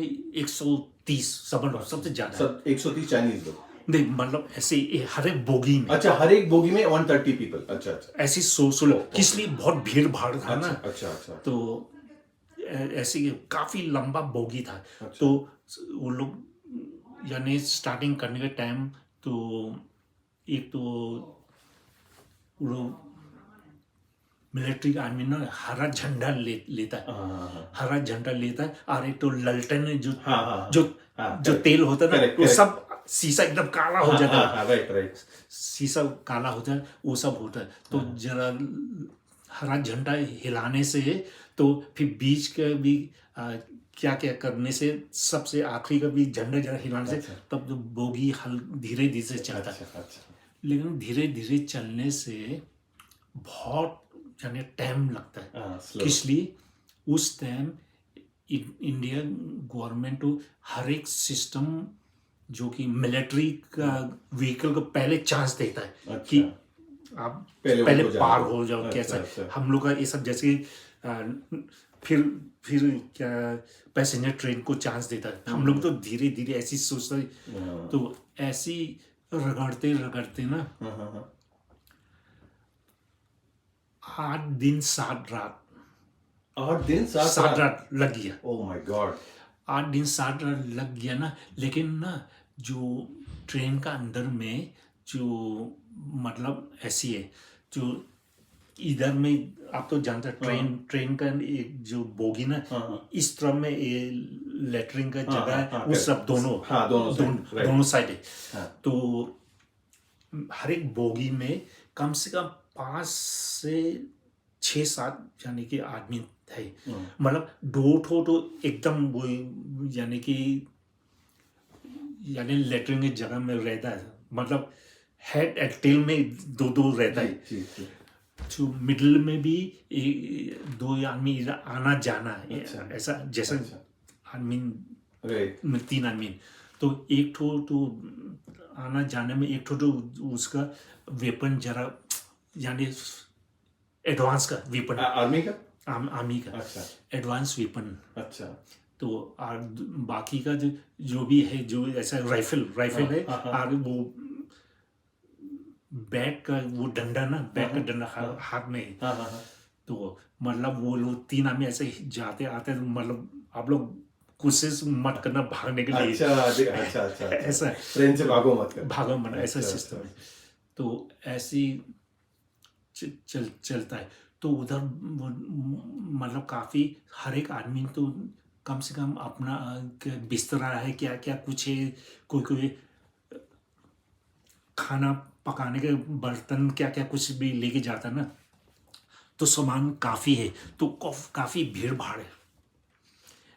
130 सबसे ज्यादा। सब 130 चाइनीज लोग? नहीं, मतलब ऐसे हर एक बोगी में, अच्छा, हर एक बोगी में 130 पीपल? अच्छा, अच्छा, ऐसी सोच लो, इसलिए बहुत भीड़ भाड़ था ना। अच्छा, अच्छा। तो ऐसे काफी लंबा बोगी था। अच्छा। तो वो लोग यानी स्टार्टिंग करने के टाइम तो एक तो वो लोग मिलिट्री का आर्मी ना हरा झंडा लेता है, हरा झंडा लेता है, और एक तो ललटेन जो जो तेल होता है ना, वो सब शीशा एकदम काला हो जाता है। राइट। शीशा काला होता है, वो सब होता है। तो जरा हरा झंडा हिलाने से, तो फिर बीच का भी क्या क्या करने से, सबसे आखिरी का भी झंडा जरा हिलाने से, तब जो बोगी धीरे धीरे से चलता है। अच्छा। लेकिन धीरे धीरे चलने से बहुत यानी टाइम लगता है, इसलिए उस टाइम इंडिया गवर्नमेंट को हर एक सिस्टम जो कि मिलिट्री का व्हीकल को पहले चांस देता है कि आप पहले पार हो जाओ। कैसा हम लोग का ये सब जैसे फिर क्या पैसेंजर ट्रेन को चांस देता है, हम लोग तो धीरे धीरे ऐसी सोचते हैं। तो ऐसी रगड़ते ना 8 दिन 7 रात 8 दिन 7 रात लग गया। ओह माय गॉड, 8 दिन 7 रात लग गया ना। लेकिन ना जो ट्रेन का अंदर में जो मतलब ऐसी है, जो इधर में आप तो जानते हैं ट्रेन का एक जो बोगी ना, इस तरफ में ये लेटरिंग का जगह है, वो सब दोनों साइड है। तो हर एक बोगी में कम से कम 5 से 6-7 यानी कि आदमी थे। मतलब 2 ठो तो एकदम वो यानी कि लेटरिन की जगह में रहता है, मतलब हेड एंड टेल में 2 रहता है। जो मिडिल में भी 2 आदमी आना जाना है। ऐसा जैसा आदमी 3 आदमी, तो एक ठो तो आना जाने में, एक ठो तो उसका वेपन जरा यानी एडवांस का वेपन, आर्मी का अच्छा, एडवांस वेपन। अच्छा, तो और बाकी का जो भी है, जो ऐसा राइफल है, और वो बैट का वो डंडा ना, बैट का डंडा हाथ में है। तो मतलब वो लोग 3 आदमी ऐसे ही जाते आते, मतलब आप लोग कोशिश मत करना भागने के लिए। अच्छा ऐसा ट्रेन से भागो मत कर। भागो मत, ऐसा अच्छा, सिस्टम है। तो ऐसी चलता है। तो उधर मतलब काफ़ी हर एक आदमी तो कम से कम अपना बिस्तरा है, क्या क्या कुछ है, कोई खाना पकाने के बर्तन क्या क्या कुछ भी लेके जाता ना, तो सामान काफ़ी है। तो काफ़ी भीड़ भाड़ है,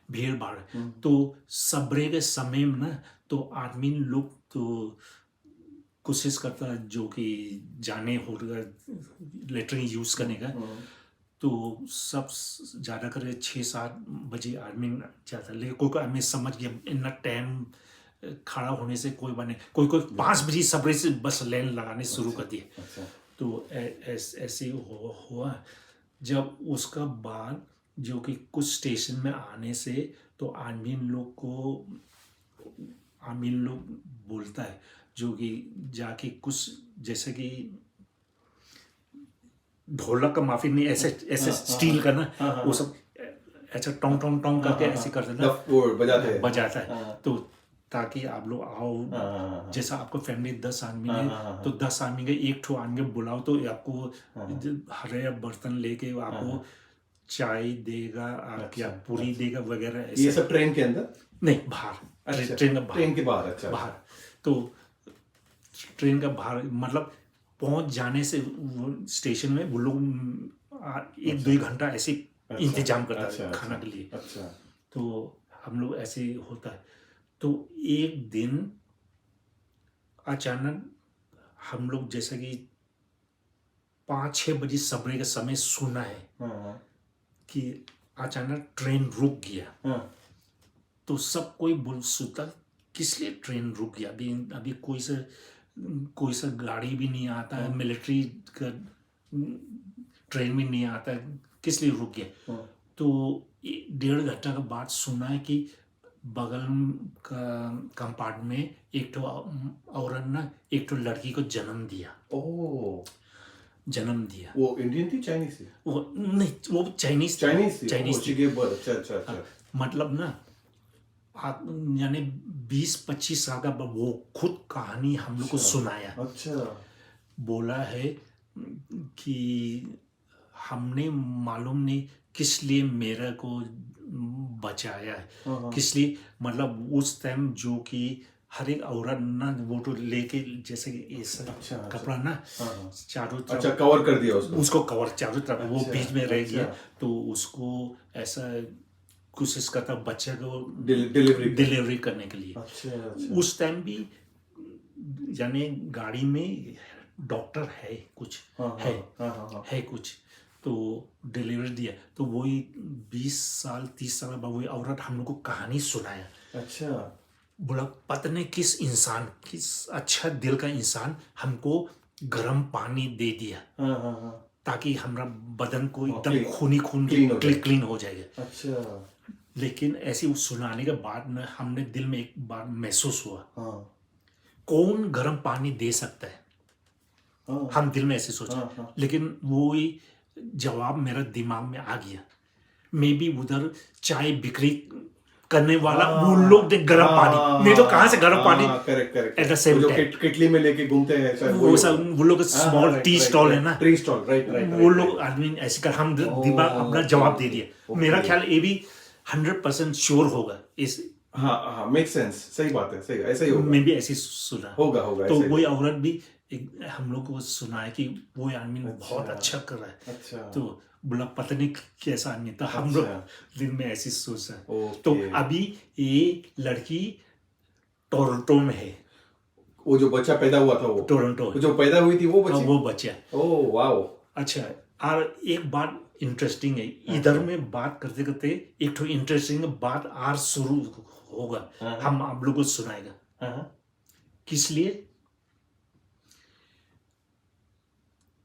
भीड़ भाड़ है। तो सब्रे के समय में ना, तो आदमी लोग तो कोशिश करता है जो कि जाने होगा लेटरिन यूज़ करने का, तो सब ज़्यादा करे 6-7 बजे आदमी जाता। लेकिन कोई आदमी समझ गया इतना टाइम खड़ा होने से कोई बने, कोई 5 बजे सब्रे से बस लाइन लगाने शुरू कर दिए। अच्छा तो ऐसे हुआ। जब उसका बाद जो कि कुछ स्टेशन में आने से, तो आदमी लोग बोलता है जो कि जाके कुछ जैसे कि ढोलक का माफी नहीं, ऐसे स्टील का ना, वो सब ऐसा टोंग टोंग टोंग करके ऐसे करते ना, बजाता है। तो ताकि आप लोग आओ, जैसा आपको फैमिली 10 आदमी है, तो 10 आदमी के एक ठो आदमी बुलाओ, तो आपको हरे बर्तन लेके आपको चाय देगा, क्या पूरी देगा वगैरह। ये सब ट्रेन के अंदर नहीं, बाहर। अच्छा, ट्रेन के बाहर। अच्छा बाहर। तो ट्रेन का बाहर मतलब पहुंच जाने से वो स्टेशन में वो लोग 1-2 घंटा ऐसे इंतजाम करता है खाना के लिए। अच्छा तो हम लोग ऐसे होता है। तो एक दिन अचानक हम लोग जैसा कि 5-6 बजे सब्रे का समय सुना है कि अचानक ट्रेन रुक गया। तो सब कोई बोल सुता, किस लिए ट्रेन रुक गया? अभी कोई सा गाड़ी भी नहीं आता है, मिलिट्री का ट्रेन भी नहीं आता है, किस लिए रुक गया? तो 1.5 घंटा के बाद सुना है कि बगल का कंपार्टमेंट में एक ठो औरत ना, एक ठो लड़की को जन्म दिया। वो इंडियन थी, चाइनीज थी? वो नहीं, वो चाइनीज थी। अच्छा मतलब ना, आप यानी 20-25 साल का वो खुद कहानी हम लोग को सुनाया। अच्छा बोला है कि हमने मालूम नहीं किस लिए मेरे को बचाया है, किस लिए, मतलब उस टाइम जो कि हर एक औरत ना वो तो लेके जैसे ऐसा कपड़ा ना चारों तरफ, अच्छा कवर कर दिया उसको कवर चारों तरफ, वो बीच में रह गया। तो उसको ऐसा कोशिश करता बच्चे को डिलीवरी करने के लिए। अच्छा उस टाइम भी यानी गाड़ी में डॉक्टर है कुछ, है कुछ, तो डिलीवरी दिया। तो वही 20-30 साल बाद वही औरत हम लोग को कहानी सुनाया। अच्छा बोला पता नहीं किस अच्छा दिल का इंसान हमको गर्म पानी दे दिया, ताकि हमारा बदन को एकदम खून क्लीन हो जाएगा। अच्छा लेकिन ऐसे सुनाने के बाद न हमने दिल में एक बार महसूस हुआ, कौन गर्म पानी दे सकता है? हम दिल में ऐसे सोचा। लेकिन वो ही जवाब मेरा दिमाग में आ गया। मे बी उधर चाय बिक्री करने वाला वो लोग गर्म पानी, नहीं तो कहाँ से गर्म पानी? Correct at the same time kettle में लेके घूमते हैं वो लोग स्मॉल टी स्टॉल है ना, टी स्टॉल, राइट वो लोग आदमी ऐसे कर, हम दिमाग अपना जवाब दे दिया। मेरा ख्याल ये भी 100% श्योर होगा इस। हाँ मेक सेंस, सही बात है, सही ऐसा ही होगा। मैं भी ऐसे सुना होगा तो वही औरत भी हम लोग को सुना है कि वो आदमी बहुत अच्छा कर रहा है। अच्छा तो बोला पता नहीं कैसा आदमी था। हम लोग दिल में ऐसी सोचा। तो अभी ये लड़की टोरंटो में है। वो जो बच्चा पैदा हुआ था, वो टोरंटो जो पैदा हुई थी वो बच्चा। Oh wow. अच्छा और एक बात इंटरेस्टिंग है, इधर में बात करते करते एक तो इंटरेस्टिंग बात और शुरू होगा, हम आप लोगों को सुनाएगा। किस लिए?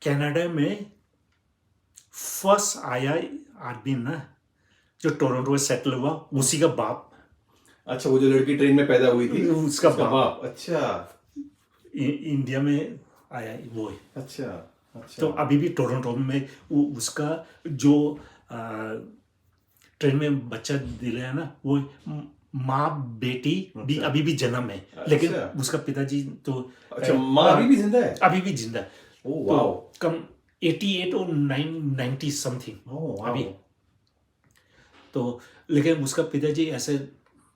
कनाडा में फर्स्ट आया आदमी ना, जो टोरंटो में सेटल हुआ, उसी का बाप, अच्छा, वो जो लड़की ट्रेन में पैदा हुई थी उसका बाप अच्छा इंडिया में आया, वो है। अच्छा अच्छा। तो अभी भी टोरंटो में उसका जो ट्रेन में बच्चा दिलाया ना, वो माँ बेटी भी अभी भी जन्म है, लेकिन अच्छा। उसका पिताजी तो अच्छा, माँ अभी भी जिंदा है? अभी भी जिंदा है। ओह तो वाओ। कम 88 और 90 समथिंग ओह वाओ। अभी। तो लेकिन उसका पिताजी ऐसे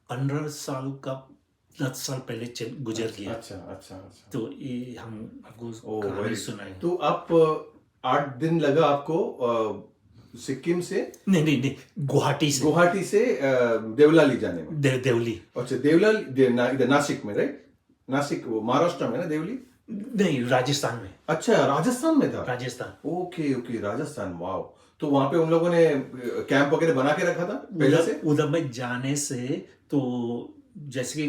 15 साल का 10 साल पहले गुजर गया। अच्छा अच्छा अच्छा। तो ये हम आपको ओह कहानी वेरी। सुनाए। तो आप 8 दिन लगा आपको सिक्किम से, नहीं, गुवाहाटी से गुवाहाटी से देवलाली जाने में? देवली। अच्छा, देवलाली इधर नासिक में, राइट? नासिक वो महाराष्ट्र में ना, देवली? नहीं, राजस्थान में। अच्छा, राजस्थान में था? Rajasthan. Okay okay, Rajasthan, wow. तो वहां पे उन लोगों ने कैंप वगैरह बना के रखा था पहले से? उधर में जाने से तो जैसे कि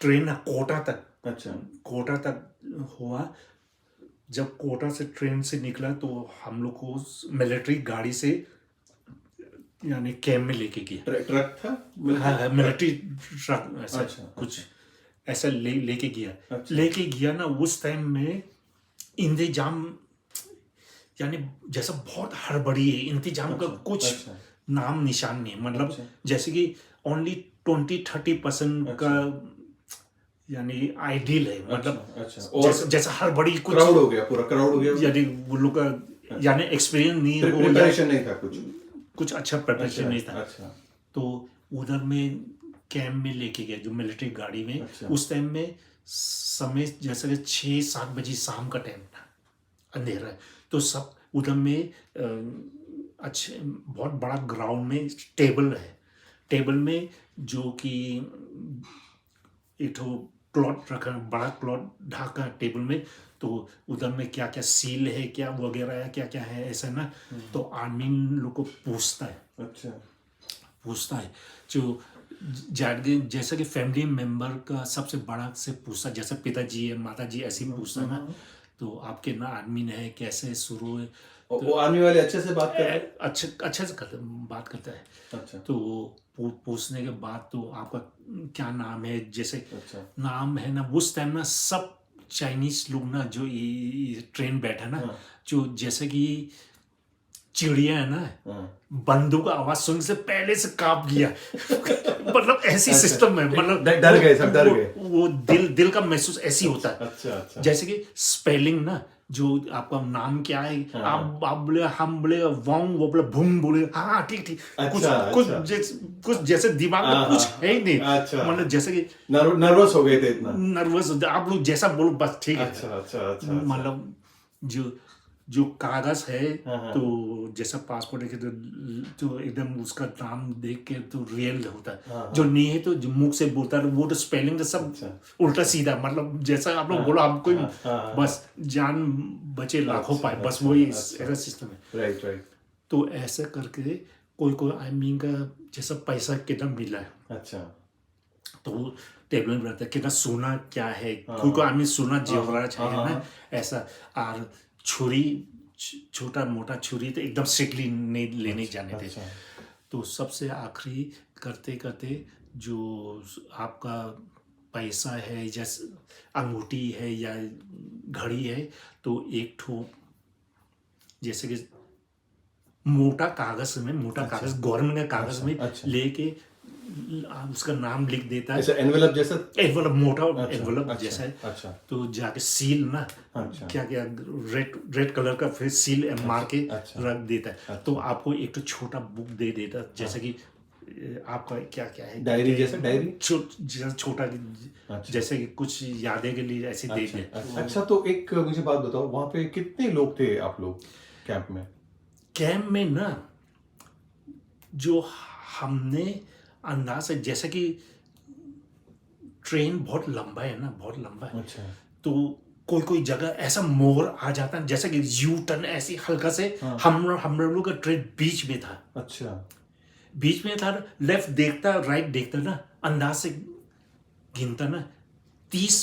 ट्रेन कोटा तक, अच्छा कोटा तक हुआ। जब कोटा से ट्रेन से निकला तो हम लोग को मिलिट्री गाड़ी से यानी कैंप में लेके गया। ट्रक था? हाँ, मिलिट्री ट्रक ऐसा अच्छा, कुछ ऐसा लेके गया। अच्छा। लेके गया ना, उस टाइम में इंतजाम यानी जैसा बहुत हड़बड़ी है, इंतजाम का कुछ अच्छा। नाम निशान नहीं, मतलब अच्छा। जैसे कि ओनली 20-30% का यानी आइडियल है, मतलब अच्छा, और जैसा हड़बड़ी कुछ क्राउड हो गया, पूरा क्राउड हो गया, यानी वो लोग का यानी एक्सपीरियंस नहीं हो, प्रिपरेशन नहीं था कुछ अच्छा प्रिपरेशन नहीं था। अच्छा तो उधर में कैंप में लेके गया जो मिलिट्री गाड़ी में। अच्छा। उस टाइम में समय जैसे कि 6-7 बजे शाम का टाइम था, अंधेरा है। तो सब उधर में अच्छे बहुत बड़ा ग्राउंड में टेबल है, टेबल में जो कि एक ठो क्लॉथ रखा, बड़ा क्लॉथ ढाका टेबल में। तो उधर में क्या क्या सील है, क्या वगैरह है, क्या क्या है ऐसा ना। तो आर्मी लोग को पूछता है, अच्छा पूछता है जो जैसा कि फैमिली मेंबर का सबसे बड़ा से पूछता, जैसे पिताजी है, माताजी, ऐसे ही पूछता ना। तो आपके ना आर्मी ने है, कैसे शुरू है। वो आर्मी वाले अच्छे से बात कर रहे हैं? अच्छे से बात करता है। अच्छा। तो पूछने के बाद तो आपका क्या नाम है, जैसे अच्छा। नाम है ना, उस टाइम ना सब चाइनीज लोग ना जो ये ट्रेन बैठा ना, जो जैसे कि चिड़िया है ना, बंदूक का आवाज सुनने से पहले से कांप गया। मतलब ऐसी सिस्टम है, मतलब डर गए, सब डर गए। वो दिल का महसूस ऐसी होता है। अच्छा। जैसे कि स्पेलिंग ना, जो आपका नाम क्या है, आप बोले, हम बोले वांग, वो बोले भूंग, बोले हाँ ठीक। कुछ जैसे दिमाग में कुछ है ही नहीं। अच्छा। मतलब जैसे कि नर्वस हो गए थे इतना? नर्वस आप लोग जैसा बोलो बस ठीक है। अच्छा। मतलब जो कागज है, तो जैसा पासपोर्ट है तो एकदम उसका नाम देख के तो रियल होता है। जो नहीं है तो जो मुंह से बोलता है वो तो स्पेलिंग तो सब उल्टा सीधा, मतलब जैसा आप लोग बोला, आपको बस जान बचे लाखों पाए, बस वही ऐसा सिस्टम है। राइट। तो ऐसा करके कोई आई मीन का जैसा पैसा कितना मिला है, अच्छा। तो टेबल में रहता है कितना सोना क्या है, कोई आदमी सोना जेवरात है ना ऐसा। और छुरी, छोटा मोटा छुरी तो एकदम स्ट्रिक्टली नहीं लेने जाने थे। तो सबसे आखिरी करते जो आपका पैसा है, जैसे अंगूठी है या घड़ी है, तो एक ठो जैसे कि मोटा कागज में, कागज गवर्नमेंट के कागज में लेके उसका नाम लिख देता है। ऐसा एनवेलप जैसा? एनवेलप, मोटा एनवेलप जैसा है। अच्छा। तो जाके सील ना, क्या रेड कलर का फिर सील मार के रख देता है। तो आपको एक तो छोटा बुक दे देता है, जैसे कि आपका क्या है, डायरी जैसा? डायरी छोटा, जैसे कि कुछ यादें के लिए ऐसे दे दे। अच्छा, तो एक मुझे बात बताओ, वहां पे कितने लोग थे आप लोग कैंप में? कैंप में ना, जो हमने अंदाज है, जैसे कि ट्रेन बहुत लंबा है ना, बहुत लंबा है। अच्छा। तो कोई जगह ऐसा मोड़ आ जाता है, जैसे कि यू टर्न ऐसे हल्का से। हम लोग का ट्रेन बीच में था। अच्छा। बीच में था, लेफ्ट देखता राइट देखता ना, अंदाज से गिनता ना 30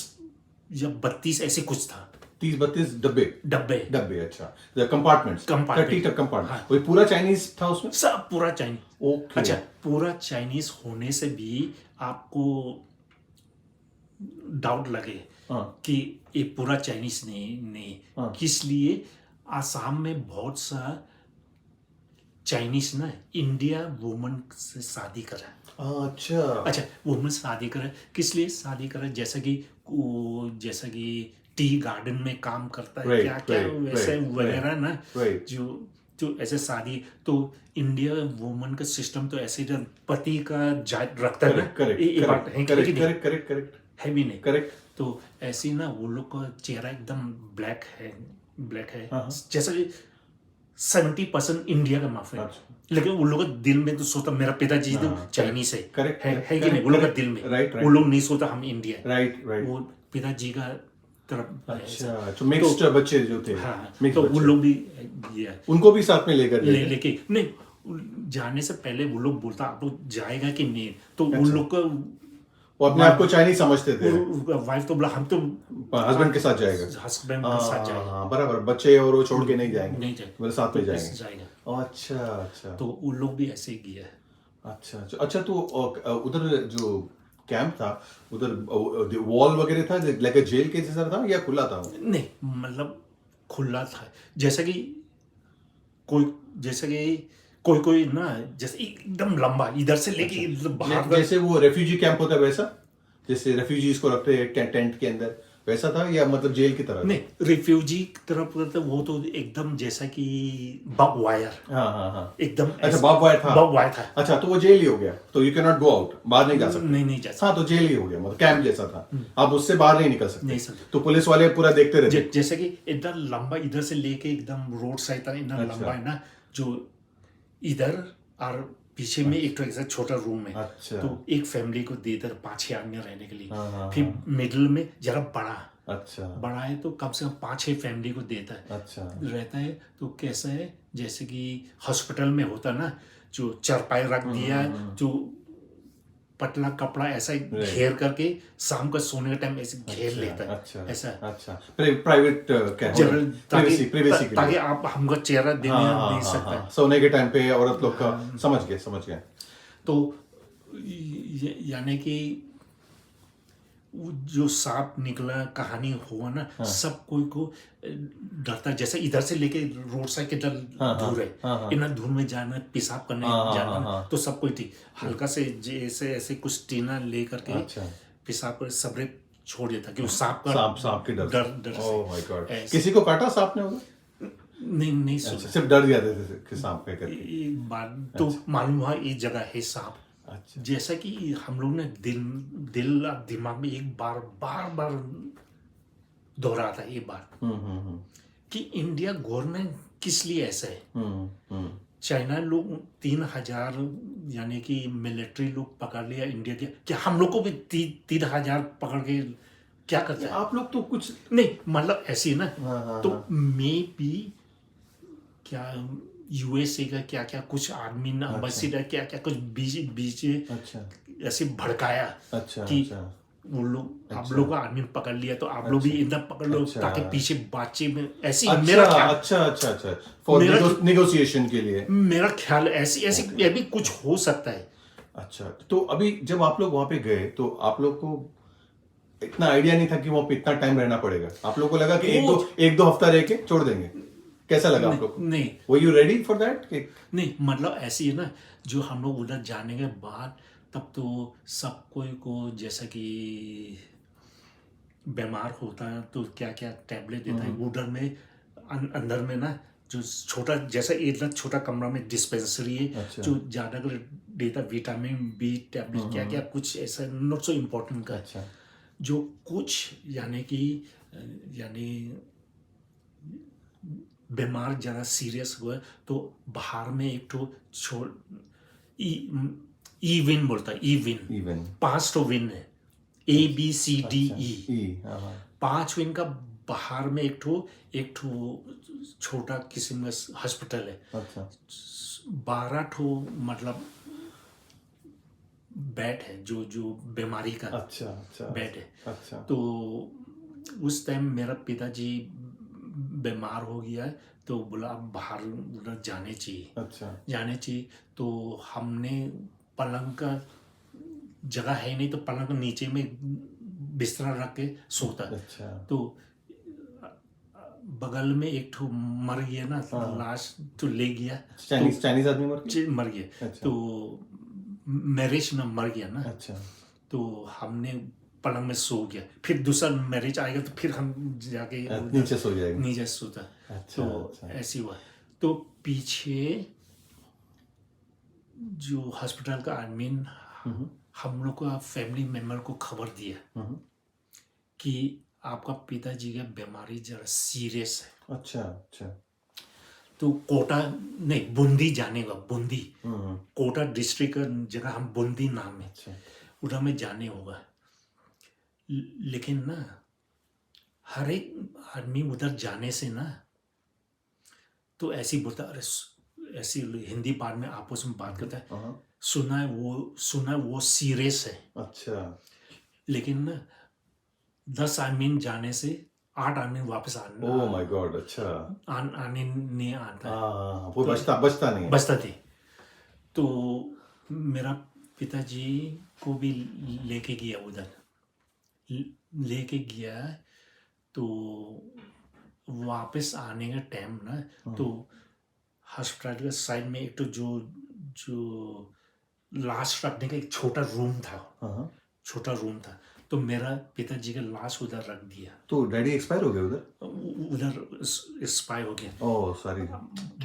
या 32 ऐसे कुछ था। 30-32 डब्बे डब्बे डब्बे, अच्छा, कंपार्टमेंट्स, Compartment. 30 कंपार्टमेंट, हाँ। वही पूरा चाइनीज था उसमें? सब पूरा चाइनीज। ओके। अच्छा, पूरा चाइनीज होने से भी आपको डाउट लगे हाँ कि ये पूरा चाइनीज नहीं हाँ। किस लिए आसाम में बहुत सा चाइनीज ना इंडिया वुमन से शादी करा। अच्छा अच्छा, वुमन शादी करे किस लिए शादी करे, जैसा कि टी गार्डन में काम करता है, Right, क्या क्या right, वैसे right, वगैरह ना, right. जो ऐसे शादी तो इंडिया वुमन का सिस्टम तो ऐसे ही पति का रखता है ना। करेक्ट ये बात है कि करेक्ट नहीं? करेक्ट करेक्ट करेक्ट है भी नहीं। करेक्ट। तो ऐसे ही ना वो लोग का चेहरा एकदम ब्लैक है हाँ। जैसा कि 70% इंडिया का माफी है, अच्छा। लेकिन उन लोगों का दिल में तो सोचता मेरा पिताजी तो हाँ, चाइनीज है। correct, है correct, कि नहीं? वो लोग का correct, दिल में right, right. वो लोग नहीं सोचता हम इंडिया है। Right right. वो पिताजी का तरफ है ऐसा। अच्छा, तो मिक्स्ड बच्चे जो थे, हाँ, mixed तो वो बच्चे। लोग भी ये है। उनको भी साथ में लेकर लेके नहीं जाने से पहले वो लोग बोलता आप लोग जाएगा कि नहीं, तो उन अच्छा। लोग का वो अपने आप को चाइनीज समझते थे, वाइफ तो बोला हम तो हस्बैंड के साथ जाएगा। हस्बैंड के साथ जाएगा, हाँ बराबर, बच्चे और वो छोड़ के नहीं जाएंगे, नहीं जाएगा, मेरे साथ में तो जाएंगे। जाएगा। अच्छा अच्छा तो उन लोग भी ऐसे ही किया है। अच्छा अच्छा अच्छा। तो उधर जो कैंप था उधर वॉल वगैरह था, लाइक जेल के जैसा था या खुला था वो? नहीं मतलब खुला था, जैसा कि कोई ना जैसे एकदम लंबा इधर से लेके बाहर तक। जैसे वो रेफ्यूजी कैंप होता है वैसा, जैसे रेफ्यूजीज को रखते हैं टेंट के अंदर, वैसा था या मतलब जेल की तरह? नहीं रिफ्यूजी की तरफ करते वो तो एकदम जैसा कि बब वायर, हाँ हाँ हाँ। एकदम अच्छा, बर्ब वायर था। बब वायर था। अच्छा, तो वो जेल ही हो गया, तो you can not go out, बाहर नहीं जा सकते। नहीं जा सकते। हाँ, तो जेल ही हो गया, मतलब कैंप जैसा था, आप उससे बाहर नहीं निकल सकते। नहीं सकते। तो पुलिस वाले पूरा देखते रहते। जैसे कि इधर लंबा इधर से लेके एकदम रोड साइड तक इतना अच्छा। लंबा है ना, जो इधर और पीछे में एक तो ऐसा छोटा रूम है। अच्छा। तो एक फैमिली को दे इधर 5-6 आदमी रहने के लिए। हाँ, फिर मिडिल में जरा अच्छा बड़ा है तो कम से कम 5-6 फैमिली को देता है, अच्छा रहता है। तो कैसा है जैसे कि हॉस्पिटल में होता ना, जो चारपाई रख दिया, जो पतला कपड़ा ऐसा घेर करके शाम का सोने का टाइम ऐसे घेर लेता है। अच्छा ऐसा अच्छा, प्राइवेट जनरल ताकि प्रिवेसी के लिए। आप हमको चेहरा देने हाँ, नहीं सकता है। सोने के टाइम पे औरत लोग का, समझ गए। तो यानी कि वो जो सांप निकला कहानी हुआ ना, सब कोई को डरता, जैसे इधर से लेके रोड साइड के डर दूर है, इतना दूर में जाना, पेशाब करने जाना, तो सब कोई थी हल्का से जैसे ऐसे कुछ टीना ले करके अच्छा। पेशाब कर सबरे छोड़ देता कि वो सांप के डर से। ओह माय गॉड, किसी को काटा सांप ने उधर? नहीं अच्छा, सुना सिर्फ डर जाते थे कि सांप पे करके। ये बात तो मालूम हुआ ये जगह है सांप। अच्छा। जैसा कि हम लोग ने दिल और दिमाग में एक बार दोहराता है ये बात कि इंडिया गवर्नमेंट किस लिए ऐसा है। चाइना लोग 3,000 यानी कि मिलिट्री लोग पकड़ लिया इंडिया के, क्या हम लोग को भी 3,000 पकड़ के क्या करता है? आप लोग तो कुछ नहीं मतलब ऐसी है ना। तो मे भी क्या यूएसए का क्या कुछ आदमी एम्बेसडर क्या कुछ बीच अच्छा ऐसे भड़काया अच्छा कि अच्छा वो लोग आप लोग का आदमी पकड़ लिया तो आप लोग भी इधर पकड़ लो, ताकि पीछे बातचीत में ऐसी मेरा ख्याल। अच्छा फॉर नेगोशिएशन के लिए मेरा ख्याल ऐसी ये भी कुछ हो सकता है। अच्छा, तो अभी जब आप लोग वहां पे गए तो आप लोग को इतना आइडिया नहीं था कि वहां पे इतना टाइम रहना पड़ेगा? आप लोग को लगा कि एक दो हफ्ता रह के छोड़ देंगे? कैसा लगा आप लोग को? नहीं, were you ready for that? नहीं मतलब ऐसी है ना, जो हम लोग उधर जाने के बाद तब तो सब कोई को जैसा कि बीमार होता है तो क्या टैबलेट देता है उधर में, अंदर में ना जो छोटा जैसा इतना छोटा कमरा में डिस्पेंसरी है। अच्छा। जो ज़्यादा कर देता विटामिन बी टैबलेट क्या कुछ ऐसा नॉट सो इम्पोर्टेंट का। अच्छा। जो कुछ यानी बीमार ज़्यादा सीरियस हुआ तो बाहर में एक तो ई विन बोलता है, ई विन 5 तो विन है, ABCDE 5 विन का बाहर में एक ठो छोटा किस्म का हॉस्पिटल है। अच्छा। 12 ठो मतलब बेड है जो बीमारी का। अच्छा बेड है। अच्छा। तो उस टाइम मेरा पिताजी बीमार हो गया है, तो बोला अब बाहर उधर जाने चाहिए, अच्छा जाने चाहिए। तो हमने पलंग का जगह है नहीं, तो पलंग के नीचे में बिस्तरा रख के सोता। अच्छा तो बगल में एक ठो मर गया ना, हाँ। लाश तो ले गया, चाइनीज आदमी मर गया? मर गया। अच्छा। तो मैरिज ना मर गया ना, अच्छा तो हमने पलंग में सो गया। फिर दूसरा मैरिज आएगा तो फिर हम जाके नीचे सो जाएगा। नीचे सोता। अच्छा, तो अच्छा। ऐसी हुआ। तो पीछे जो हॉस्पिटल का एडमिन हम लोग का फैमिली मेंबर को खबर दिया कि आपका पिताजी का बीमारी जरा सीरियस है। अच्छा अच्छा। तो कोटा नहीं, बूंदी जाने का, बूंदी कोटा डिस्ट्रिक्ट का जगह हम बूंदी नाम है, अच्छा उधर में जाने होगा। लेकिन ना हर एक आदमी उधर जाने से ना तो ऐसी बोलता, अरे ऐसी हिंदी बाद में आपस में बात करता है, सुना है वो सीरियस है। अच्छा। लेकिन ना 10 आदमी जाने से 8 आदमी वापस ओह माय गॉड। अच्छा। आने नहीं आता है, हाँ, वो बचता नहीं है। बचता थे। तो मेरा पिताजी को भी लेके गया उधर, लेके गया। तो वापस आने का टाइम ना, तो हॉस्पिटल के साइड में एक तो जो लाश रखने का एक छोटा रूम था, छोटा रूम था। तो मेरा पिताजी का लाश उधर रख दिया। तो डैडी एक्सपायर हो गए उधर? उधर एक्सपायर हो गया। Oh sorry.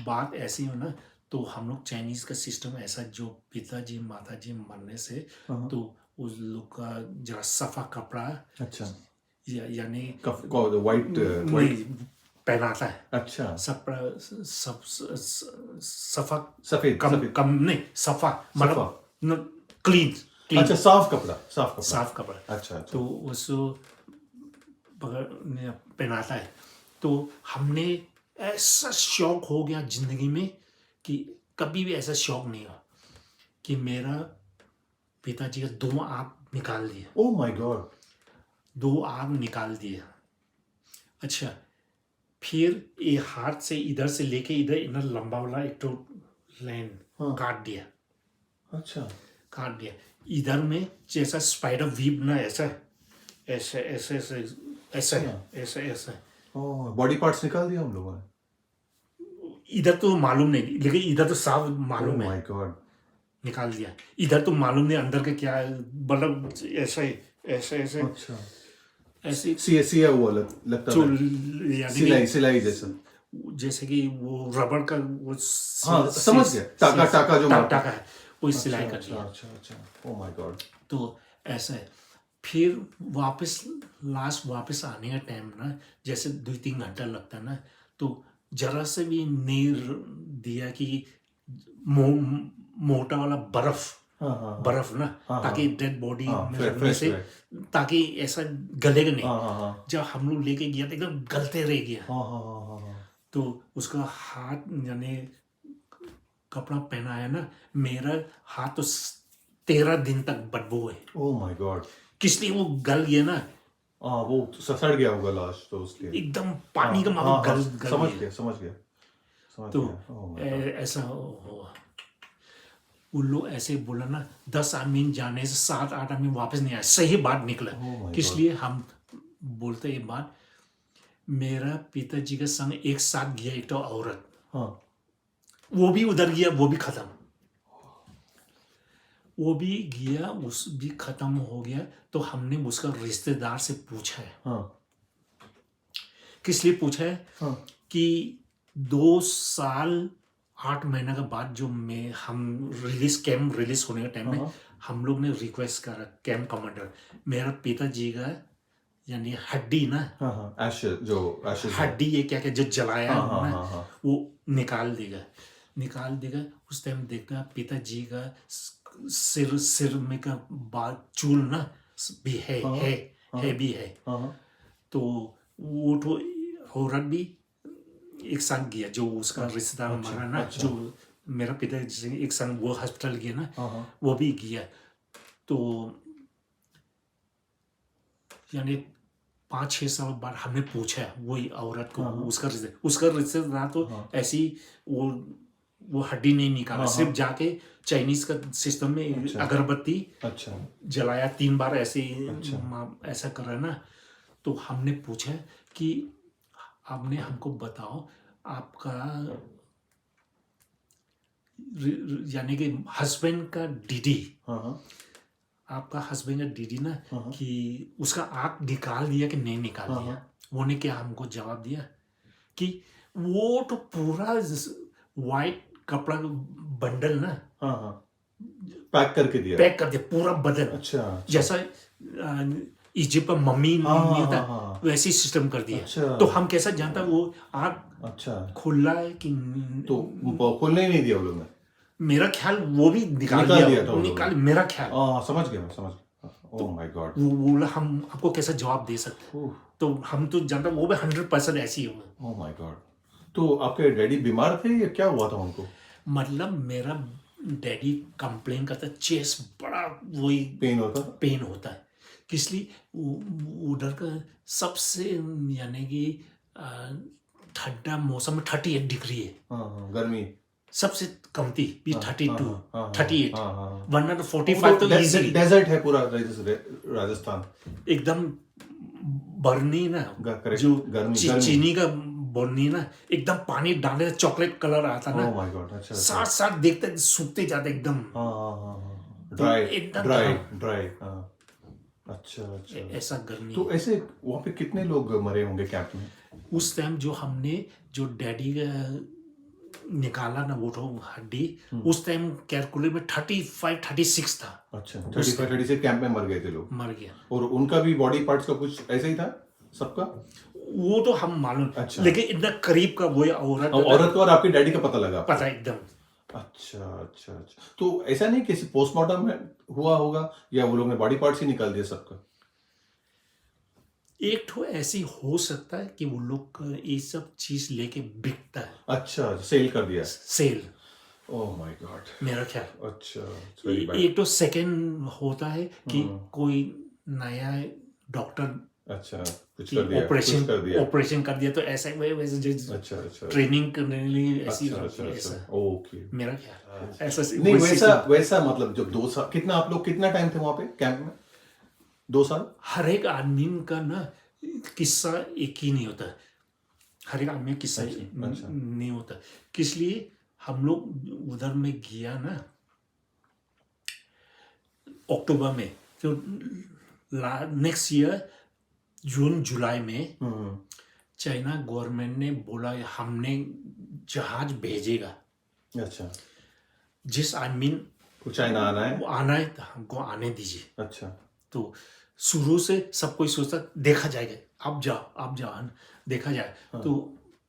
बात ऐसी हो ना, तो हम लोग चाइनीज का सिस्टम ऐसा, जो पिताजी माताजी मरने से तो उस लोग का जरा सफा कपड़ा, अच्छा, यानी वाइट पहनाता है। अच्छा। सब सफा सफेद कम नहीं, सफा मतलब क्लीन। अच्छा, साफ कपड़ा। साफ कपड़ा। अच्छा। तो उसको पहनाता है। तो हमने ऐसा शौक हो गया जिंदगी में कि कभी भी ऐसा शौक नहीं हुआ कि मेरा पिताजी का 2 आँख निकाल दिया। Oh my God. 2 आँख निकाल दिया। अच्छा, फिर ये हाथ से इधर से लेके इधर लंबा वाला एक तो लाइन काट दिया। अच्छा, काट दिया। इधर में जैसा स्पाइडर वीब ना, ऐसा ओह, बॉडी पार्ट्स निकाल दिया हम लोगों ने। इधर तो मालूम नहीं, लेकिन इधर तो साफ मालूम है। My God. निकाल दिया। इधर तो मालूम नहीं अंदर का क्या है, मतलब ऐसे अच्छा, ऐसे सिया हुआ लगता जो है। यानी सिलाई जैसा। जैसे कि वो रबड़ का वो हाँ, समझ गया। टाका जो टाका है, वो सिलाई कर दिया। अच्छा। Oh my God. तो ऐसा है। फिर वापस आने का टाइम ना, जैसे 2-3 घंटा लगता ना, तो जरा से भी नहीं दिया कि मोटा वाला बर्फ ना, ताकि डेड बॉडी में रखने से ताकि ऐसा गलेगा नहीं। जब हम लोग लेके गया तो एकदम गलते रह गया। तो उसका हाथ यानी कपड़ा पहनाया ना, मेरा हाथ तो 13 दिन तक बदबू है। Oh my God. किस लिए वो गल गया ना, वो सड़ गया होगा लाश, तो उसके एकदम पानी का मानो गल समझ गया। तो ऐसा हुआ। वो लोग ऐसे बोला ना, 10 आदमी जाने से 7-8 आदमी वापस नहीं आए। सही बात निकला। किस लिए हम बोलते ये बात, मेरा पिताजी के संग एक साथ गया एक तो औरत, वो भी उधर गया, वो भी खत्म। वो भी गया, उस भी खत्म हो गया। तो हमने उसका रिश्तेदार से पूछा है। किस लिए पूछा है कि 2 साल 8 महीने के बाद जो हम कैंप रिलीज होने के टाइम में हम लोग ने रिक्वेस्ट करा कैंप कमांडर, मेरा पिताजी का यानी हड्डी ना, हड्डी ये क्या जो जलाया ना, वो निकाल देगा। उस टाइम देखा पिताजी का सिर में का बाल चूल ना भी है। तो वो तो औरत भी एक साथ गया, जो उसका रिश्तेदार मरा ना, जो मेरा पिताजी एक साथ वो हॉस्पिटल गया ना, वो भी गया। तो यानी 5-6 साल बाद हमने पूछा वही औरत को, हाँ, हाँ। उसका रिश्तेदार तो हाँ। ऐसी वो हड्डी नहीं निकाला, हाँ, सिर्फ हाँ। जाके चाइनीज का सिस्टम में अच्छा। अगरबत्ती अच्छा। जलाया 3 बार, ऐसे अच्छा। ऐसा कर रहा है ना। तो हमने पूछा कि आपने हमको बताओ आपका यानी कि हस्बैंड का डीडी, हाँ, हाँ। आपका हस्बैंड का डीडी ना, हाँ, हाँ। कि उसका आँख निकाल दिया कि नहीं निकाल हाँ, दिया। हाँ। उन्होंने क्या हमको जवाब दिया कि वो तो पूरा वाइट कपड़ा बंडल ना हाँ, हाँ। पैक करके दिया। पैक कर दिया पूरा बदन, अच्छा, अच्छा। जैसा इजिप्ट में मम्मी हाँ, नहीं हाँ, होता हाँ। वैसी सिस्टम कर दिया। अच्छा। तो हम कैसा जानता वो आँख अच्छा। खुला है कि तो खोलने ही नहीं दिया वो लोग ने। मेरा ख्याल वो भी निकाल निकाल दिया दिया था वो लोगों निकाल ने। मेरा ख्याल। समझ गया, मैं समझ गया। Oh my God. वो बोला हम आपको कैसा जवाब दे सकते हैं? तो हम तो जानता वो भी 100% ऐसी ही होगा। Oh my God. तो आपके डैडी बीमार थे या क्या हुआ था उनको? मतलब मेरा डैडी कंप्लेन करता चेस्ट बड़ा वही पेन होता? पेन होता है, इसलिए उधर का सबसे यानी कि ठंडा मौसम में 38 डिग्री है। हाँ, हाँ, गर्मी। सबसे कम थी भी हाँ, 32 हाँ, 38, हाँ, हाँ। वरना तो 45 तो इजीली डेजर्ट है पूरा राजस्थान। एकदम बर्नी ना, correct, जो गर्मी। चीनी का बर्नी ना, एकदम पानी डालने से चॉकलेट कलर आता ना, ओह माय गॉड। अच्छा, अच्छा। साथ साथ देखते सूखते जाते एकदम। हाँ, हाँ, हाँ, हाँ। ड्राई एकदम ड्राई हाँ। ड्राई। हाँ। अच्छा, अच्छा। ऐसा गर्मी तो ऐसे वहाँ पे कितने लोग मरे होंगे कैंप में? उस टाइम जो हमने जो डैडी का निकाला ना वो तो हड्डी, उस टाइम कैलकुलेट में 35-36 था। अच्छा, 35-36 कैंप में मर गए थे लोग। मर गया। और उनका भी बॉडी पार्ट्स का कुछ ऐसा ही था सबका? वो तो हम मालूम, अच्छा। लेकिन इतना करीब का वो औरत को और आपके डैडी का पता लगा आपको? पता एकदम। अच्छा, अच्छा, अच्छा। तो ऐसा नहीं किसी पोस्टमार्टम में हुआ होगा या वो लोग ने बॉडी पार्ट्स ही निकाल दिया सबका? एक तो ऐसी हो सकता है कि वो लोग ये सब चीज लेके बिकता है। अच्छा, सेल कर दिया। सेल। Oh my God. मेरा ख्याल। अच्छा, it's very bad। एक तो सेकंड होता है कि कोई नया डॉक्टर अच्छा, कुछ कर दिया, कुछ कर दिया। ऑपरेशन कर दिया तो ऐसा वैसे अच्छा, अच्छा। ट्रेनिंग करने के लिए ऐसी अच्छा, अच्छा, ऐसा अच्छा। ओके। मेरा ख्याल ऐसा नहीं, वैसा मतलब जब 2 साल, कितना आप लोग कितना टाइम थे वहां पे कैंप में? 2 साल? हर एक आदमी का ना किस्सा एक ही नहीं होता, हर एक आदमी का किस्सा अच्छा। नहीं होता। इसलिए हम लोग उधर में गया ना अक्टूबर में, तो नेक्स्ट ईयर जून जुलाई में चाइना गवर्नमेंट ने बोला हमने जहाज भेजेगा, अच्छा। जिस आदमी को चाइना आना है? वो आना है तो हमको आने दीजिए। अच्छा। तो शुरू से सब कोई सोचता देखा जाएगा, आप जाओ देखा जाए। तो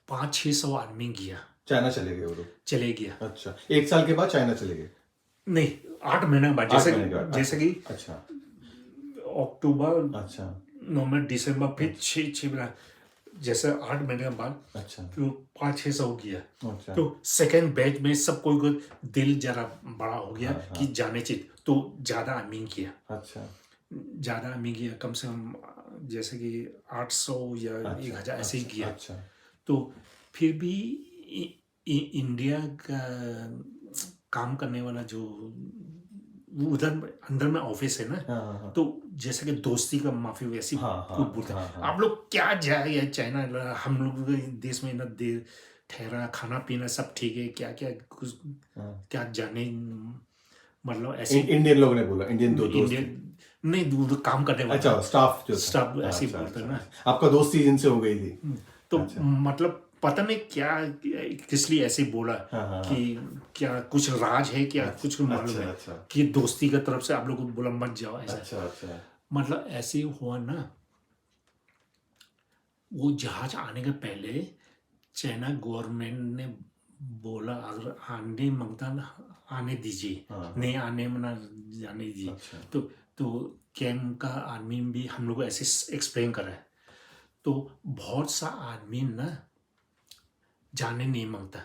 500-600 आदमी गया, चाइना चले गए वो लोग? चले गया। अच्छा, 1 साल के बाद चाइना चले गए? नहीं, 8 महीने बाद, 8 महीने के बाद। जैसे कि अच्छा, अक्टूबर, अच्छा, नवंबर, दिसंबर, फिर 6 महीना, जैसे 8 महीने के बाद अच्छा, तो 500-600 गया। अच्छा। तो सेकेंड बैच में सब कोई को दिल जरा बड़ा हो गया कि जाने चाहिए, तो ज्यादा आदमी किया। अच्छा, ज्यादा आदमी किया, कम से कम जैसे कि 800 या 1000 ऐसे ही किया। अच्छा। तो फिर भी इंडिया का काम करने वाला जो उधर अंदर में ऑफिस है ना, हाँ। तो जैसे कि दोस्ती का माफी वैसी हाँ, कुछ बोलते हैं, हाँ। आप लोग क्या जाए चाइना, हम लोग देश में इतना देर ठहरा, खाना पीना सब ठीक है, क्या क्या कुछ क्या जाने, मतलब ऐसे इंडियन लोग ने बोला, इंडियन दोस्त? नहीं, काम करने वाला। अच्छा, स्टाफ ऐसे ही बोलते हैं ना। आपका दोस्ती जिनसे हो गई थी? तो मतलब पता नहीं क्या किस लिए ऐसे बोला कि क्या कुछ राज है, क्या कुछ मालूम है कि दोस्ती की तरफ से आप लोग को बोला मत जाओ ऐसा। अच्छा। मतलब ऐसे हुआ ना, वो जहाज आने के पहले चाइना गवर्नमेंट ने बोला अगर आने मांगता ना आने दीजिए, नहीं आने में ना जाने दीजिए। अच्छा। तो कैंप का आदमी भी हम लोग को ऐसे एक्सप्लेन करा है। तो बहुत सा आदमी ना जाने नहीं मांगता,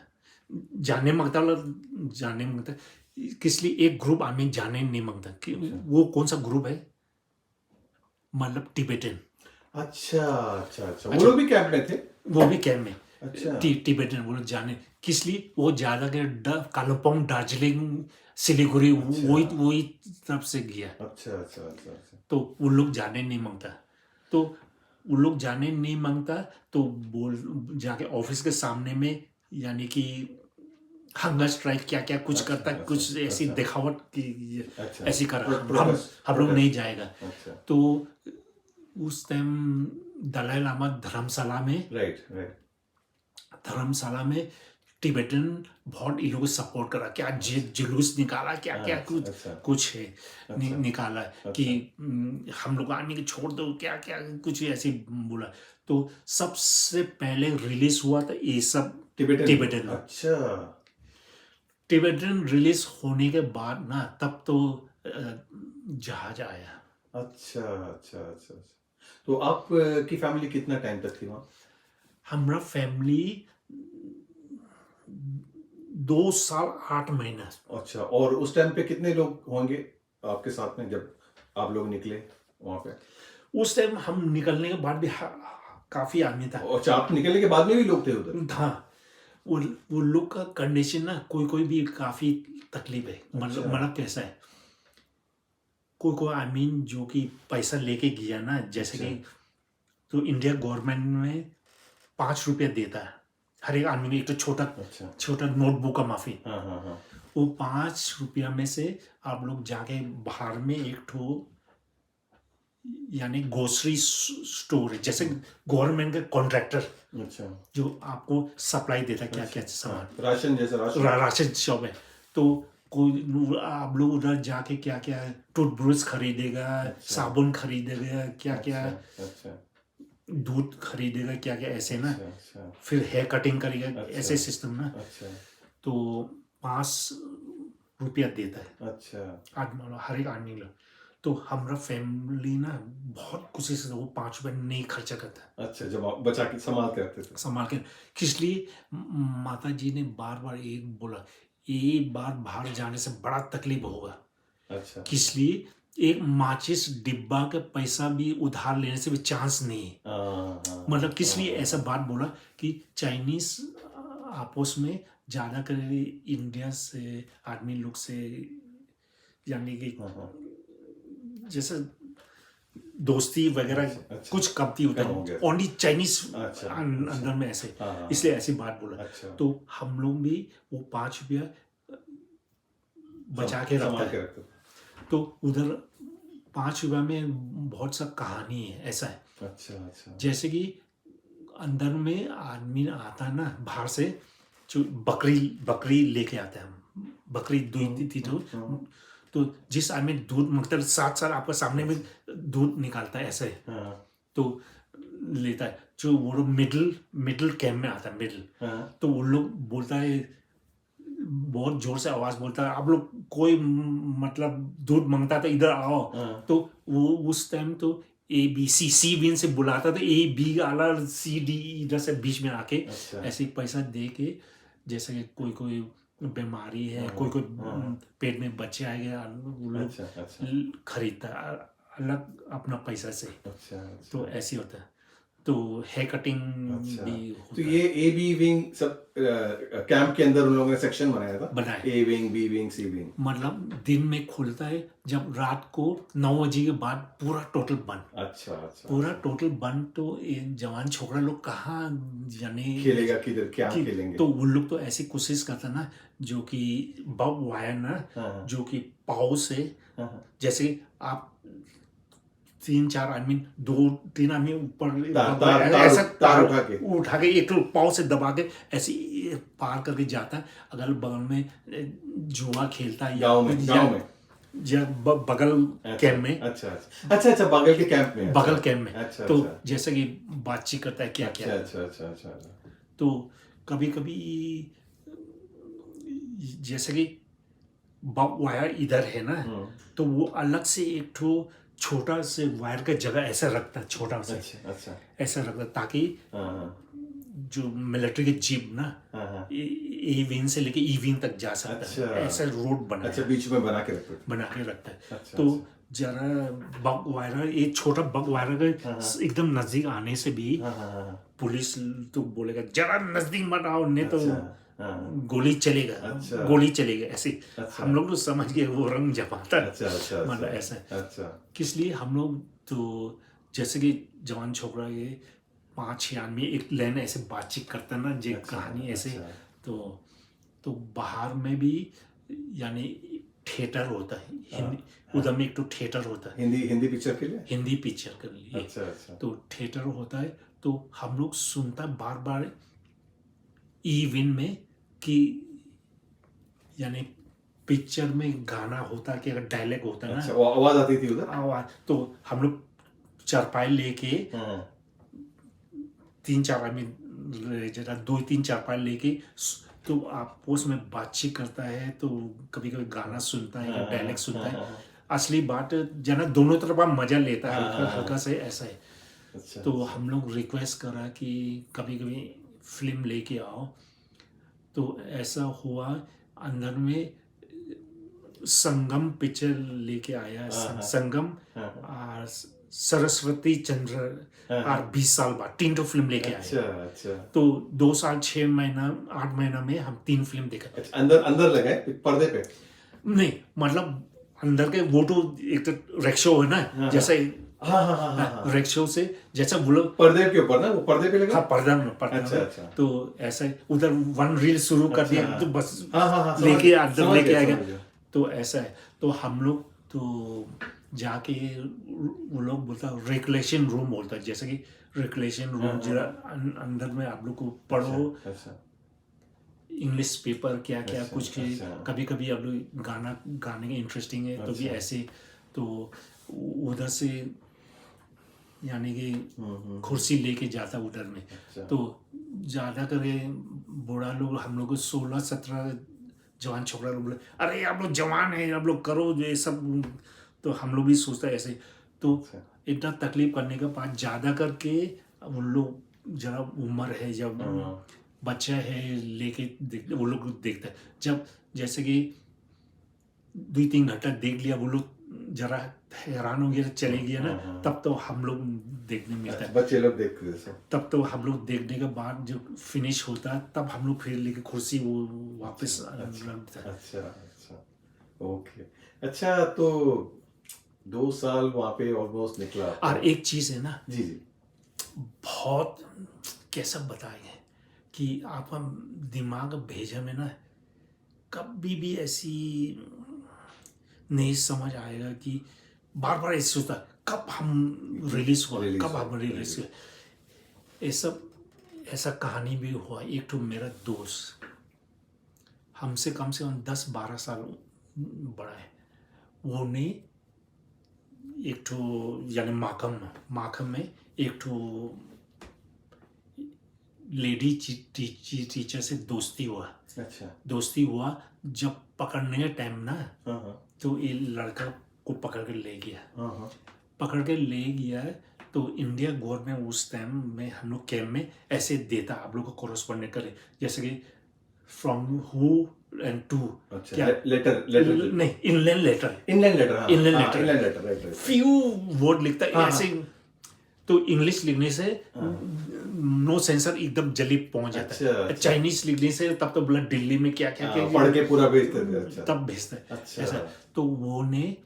किस लिए एक ग्रुप आदमी जाने नहीं मांगता कि वो कौन सा ग्रुप है, मतलब टिबेटन। अच्छा अच्छा अच्छा, वो लोग भी कैंप में थे? वो भी कैंप में। अच्छा। तिब्बतन वो लोग जाने किस लिए, वो ज़्यादा के कालिम्पोंग, दार्जिलिंग, सिलीगुड़ी वही वही तरफ से गया। अच्छा अच्छा अच्छा अच्छा। तो वो लोग जाने नहीं मांगता, तो वो लोग जाने नहीं मांगता, तो बोल जाके ऑफिस के सामने में यानी कि हंगर स्ट्राइक क्या क्या कुछ अच्छा, करता, अच्छा, कुछ ऐसी अच्छा। दिखावट की अच्छा, ऐसी कर प्रोटेस्ट, हम लोग नहीं प्रोटेस्ट। जाएगा। अच्छा। तो उस time Dalai Lama right right. Dharamshala में टिबेटन बहुत इन लोगों को सपोर्ट करा, क्या जुलूस निकाला, क्या क्या अच्छा कुछ अच्छा कुछ है अच्छा निकाला कि हम लोग आने के छोड़ दो, क्या क्या कुछ ऐसे बोला। तो सबसे पहले रिलीज हुआ था ये सब टिबेटन लोग। अच्छा टिबेटन रिलीज होने के बाद ना तब तो जहाज आया। अच्छा अच्छा अच्छा अच्छा। तो आप की फैमिली कितना टाइम तक थी वहाँ? हमारा फैमिली 2 साल 8 महीना। अच्छा, और उस टाइम पे कितने लोग होंगे आपके साथ में जब आप लोग निकले वहाँ पे? उस टाइम हम निकलने के बाद भी काफी आदमी था। अच्छा, आप निकलने के बाद में भी लोग थे उधर? हाँ, वो लोग का कंडीशन ना कोई कोई भी काफी तकलीफ है। अच्छा। मतलब कैसा है, कोई कोई आई मीन जो कि पैसा लेके गया ना, जैसे अच्छा। कि तो इंडिया गवर्नमेंट में 5 रुपया देता है हर एक आदमी को, एक तो छोटा अच्छा। छोटा नोटबुक का माफी। हाँ हाँ हाँ। वो 5 रुपया में से आप लोग जाके बाहर में एक ठो यानी ग्रोसरी स्टोर है, जैसे गवर्नमेंट का कॉन्ट्रैक्टर अच्छा जो आपको सप्लाई देता है क्या क्या अच्छा। सामान, हाँ, राशन जैसा राशन। राशन शॉप है। तो कोई आप लोग उधर जाके क्या क्या टूथब्रश खरीदेगा, अच्छा। साबुन खरीदेगा, क्या क्या अच्छा अच्छा दूध खरीदेगा, क्या क्या ऐसे ना, अच्छा अच्छा फिर हेयर कटिंग करेगा, अच्छा ऐसे सिस्टम ना। अच्छा तो 5 रुपया देता है अच्छा आदमी, हर एक आदमी लोग। तो हमारा फैमिली ना बहुत खुशी से वो 5 रुपया नहीं खर्चा करता, अच्छा, जब आप बचा के संभाल के रखते थे। संभाल के। इसलिए माता जी ने बार बार एक बोला, एक बार बाहर जाने से बड़ा तकलीफ होगा, अच्छा। इसलिए एक माचिस डिब्बा का पैसा भी उधार लेने से भी चांस नहीं है। हाँ हाँ मतलब किस लिए हाँ, ऐसा बात बोला कि चाइनीज आपस में ज़्यादा कर इंडिया से आदमी लोग से यानी कि हाँ, हाँ। जैसे दोस्ती वगैरह अच्छा, अच्छा। कुछ कमती होता कम हो है, गया। ओनली चाइनीज अच्छा, अंदर में ऐसे, हाँ, हाँ, इसलिए ऐसी बात बोला। अच्छा। तो हम लोग भी वो 5 रुपया बचा के रखता संभाल के है। रखते थे। तो उधर 5 रुपया में बहुत सा कहानी है, ऐसा है। अच्छा अच्छा जैसे कि अंदर में आदमी आता है ना बाहर से, जो बकरी बकरी लेके आता है, बकरी दूध थी तो जिस आदमी दूध मतलब 7 साल आपका सामने में दूध निकालता है ऐसे, हाँ तो लेता है। जो वो लोग मिडिल कैम्प में आता है, मिडिल, हाँ तो वो लोग बोलता है, बहुत जोर से आवाज बोलता है, आप लोग कोई मतलब दूध मांगता तो इधर आओ। हाँ। तो वो उस टाइम तो सी विन से बुलाता था, बी आला सी डी इधर से बीच में आके अच्छा। ऐसे पैसा दे के, जैसे कि कोई कोई बीमारी है, हाँ, कोई कोई हाँ। पेट में बच्चे आ गए, वो लोग अच्छा अच्छा खरीदता है अलग अपना पैसा से। अच्छा अच्छा। तो ऐसे होता है। तो हेयर कटिंग अच्छा, भी तो होता ये ए बी विंग सब कैंप के अंदर उन लोगों ने सेक्शन बनाया था? बनाया। A wing, B wing, C wing. मतलब दिन में खुलता है, जब रात को 9 बजे के बाद पूरा टोटल बंद। अच्छा अच्छा। पूरा टोटल बंद, तो ये जवान छोकरा लोग कहाँ जाने खेलेगा किधर, क्या खेलेंगे? तो वो लोग तो ऐसी कोशिश करता ना, जो कि बब वायर ना, हाँ। जो कि पाव से, हाँ हाँ। जैसे आप 3 4 आदमी, 2 3 आदमी ऊपर तार तार उठा के। एक तो पाव से दबा के ऐसे ये पार करके जाता है। अगल बगल में जुआ खेलता है, गांव में या बगल कैम्प में, अच्छा अच्छा अच्छा अच्छा, बगल के कैंप में। बगल कैम्प में। अच्छा तो अच्छा जैसे कि बातचीत करता है क्या अच्छा क्या। अच्छा अच्छा अच्छा। तो कभी कभी जैसे कि बब वायर इधर है ना, तो वो अलग से एक ठो छोटा से वायर का जगह ऐसा रखता है, छोटा से अच्छा अच्छा। ऐसा रखता है, ताकि हाँ जो मिलिट्री के जीप ना हाँ। ए विंग से लेके ई विंग तक जा सकता अच्छा। है, ऐसा रोड बना अच्छा, है, बीच में बना के रखते थे। बना के रखता है। अच्छा, तो अच्छा। जरा बगवायरा, एक छोटा बगवायरा के एकदम नजदीक आने से भी पुलिस तो बोलेगा जरा नजदीक मत आओ, नहीं तो गोली चलेगा, अच्छा। गोली चलेगा ऐसे। अच्छा। हम लोग तो समझ गए वो रंग जमाता है। अच्छा मतलब ऐसा है। अच्छा किस लिए हम लोग तो जैसे कि जवान छोकरा ये 5-6 आदमी एक लाइन ऐसे बातचीत करते हैं ना, जो कहानी ऐसे। तो बाहर में भी यानी थिएटर होता है हिंदी, उधर में एक तो थिएटर होता है हिंदी पिक्चर के लिए, हिंदी पिक्चर के लिए। अच्छा तो थिएटर होता है, तो हम लोग सुनता बार बार इवन में कि यानी पिक्चर में गाना होता कि अगर डायलॉग होता है अच्छा, ना, वो आवाज आती थी उधर। आवाज, तो हम लोग चारपाई लेके 3-4 आदमी, जरा 2-3 चारपाई लेके तो आपस में बातचीत करता है, तो कभी कभी गाना सुनता है या डायलॉग सुनता है। असली बात जना दोनों तरफ आप मजा लेता है, हल्का हल्का से ऐसा है। अच्छा, तो हम लोग रिक्वेस्ट करा कि कभी कभी फिल्म लेके आओ, तो ऐसा हुआ। अंदर में संगम पिक्चर लेके आया, संगम और सरस्वती चंद्र और 20 साल बाद 3 तो फिल्म लेके आया। अच्छा। तो 2 साल 6 महीना 8 महीना में हम 3 फिल्म देखा। अच्छा, अंदर लगे पर्दे पे नहीं, मतलब अंदर के वो तो एक तो रिक्शो है ना, जैसे रिक्शो से जैसा वो लोग पर्दे के ऊपर ना, वो पर्दे पे लगा। हाँ, पर्दा में अच्छा। तो ऐसा ही उधर वन रील शुरू कर दिया, तो बस समझ लेके अंदर समझ लेके गया, आएगा। समझ गया। तो ऐसा है। तो हम लोग तो जाके वो लोग बोलता रिक्लेशन रूम बोलता है, जैसे कि रिक्लेशन रूम जरा अंदर में आप लोग को पढ़ो अच्छा इंग्लिश पेपर क्या क्या अच्छा, कुछ के। अच्छा। कभी कभी आप लोग गाने के इंटरेस्टिंग है तो भी अच्छा। ऐसे। तो उधर से यानी कि कुर्सी लेके जाता उधर में। अच्छा। तो ज़्यादा करे बूढ़ा लोग हम लोग को 16-17 जवान छोकरा लोग बोले अरे आप लोग जवान है, आप लोग करो जो ये सब। तो हम लोग भी सोचते हैं ऐसे। तो अच्छा। इतना तकलीफ करने के बाद ज़्यादा करके उन लोग जरा उम्र है, जब बच्चा है लेके वो लोग देखते हैं। जब जैसे कि 2-3 घंटा देख लिया, वो लोग जरा हैरान हो गया, चले गया ना, तब तो हम लोग देखने मिलता है। बच्चे लोग देखते हैं सब। तब तो हम लोग देखने के बाद जो फिनिश होता है, तब हम लोग फिर लेके कुर्सी वो वापस रखता है। अच्छा ओके। अच्छा, तो 2 साल वहाँ पे ऑलमोस्ट निकला। और एक चीज़ है ना, जी बहुत कैसा बताएंगे कि आपका दिमाग भेजा में ना कभी भी ऐसी नहीं समझ आएगा कि बार बार ऐसे सोचता कब हम रिलीज हुआ, कब हम रिलीज हुआ। ऐसा कहानी भी हुआ। एक तो मेरा दोस्त हमसे कम से कम 10-12 साल बड़ा है, वो ने एक तो यानी माकम में एक तो लेडी टीचर से दोस्ती हुआ। अच्छा। दोस्ती हुआ, जब पकड़ने का टाइम ना, तो ये लड़का को पकड़ कर ले गया। तो इंडिया गवर्नमेंट उस टाइम में हम लोग कैम्प में ऐसे देता आप लोग को कोरस्पॉन्डेंट करे, जैसे कि फ्रॉम हु एंड टू। अच्छा, लेटर नहीं, inland letter right. Few word लिखता है ऐसे। तो इंग्लिश लिखने से नो सेंसर एकदम जल्दी पहुंच जाता है। अच्छा। चाइनीज लिखने से तब तो बोला दिल्ली में क्या पढ़ के पूरा भेजते थे। अच्छा। तब भेजता है। अच्छा। ऐसा। तो वो ने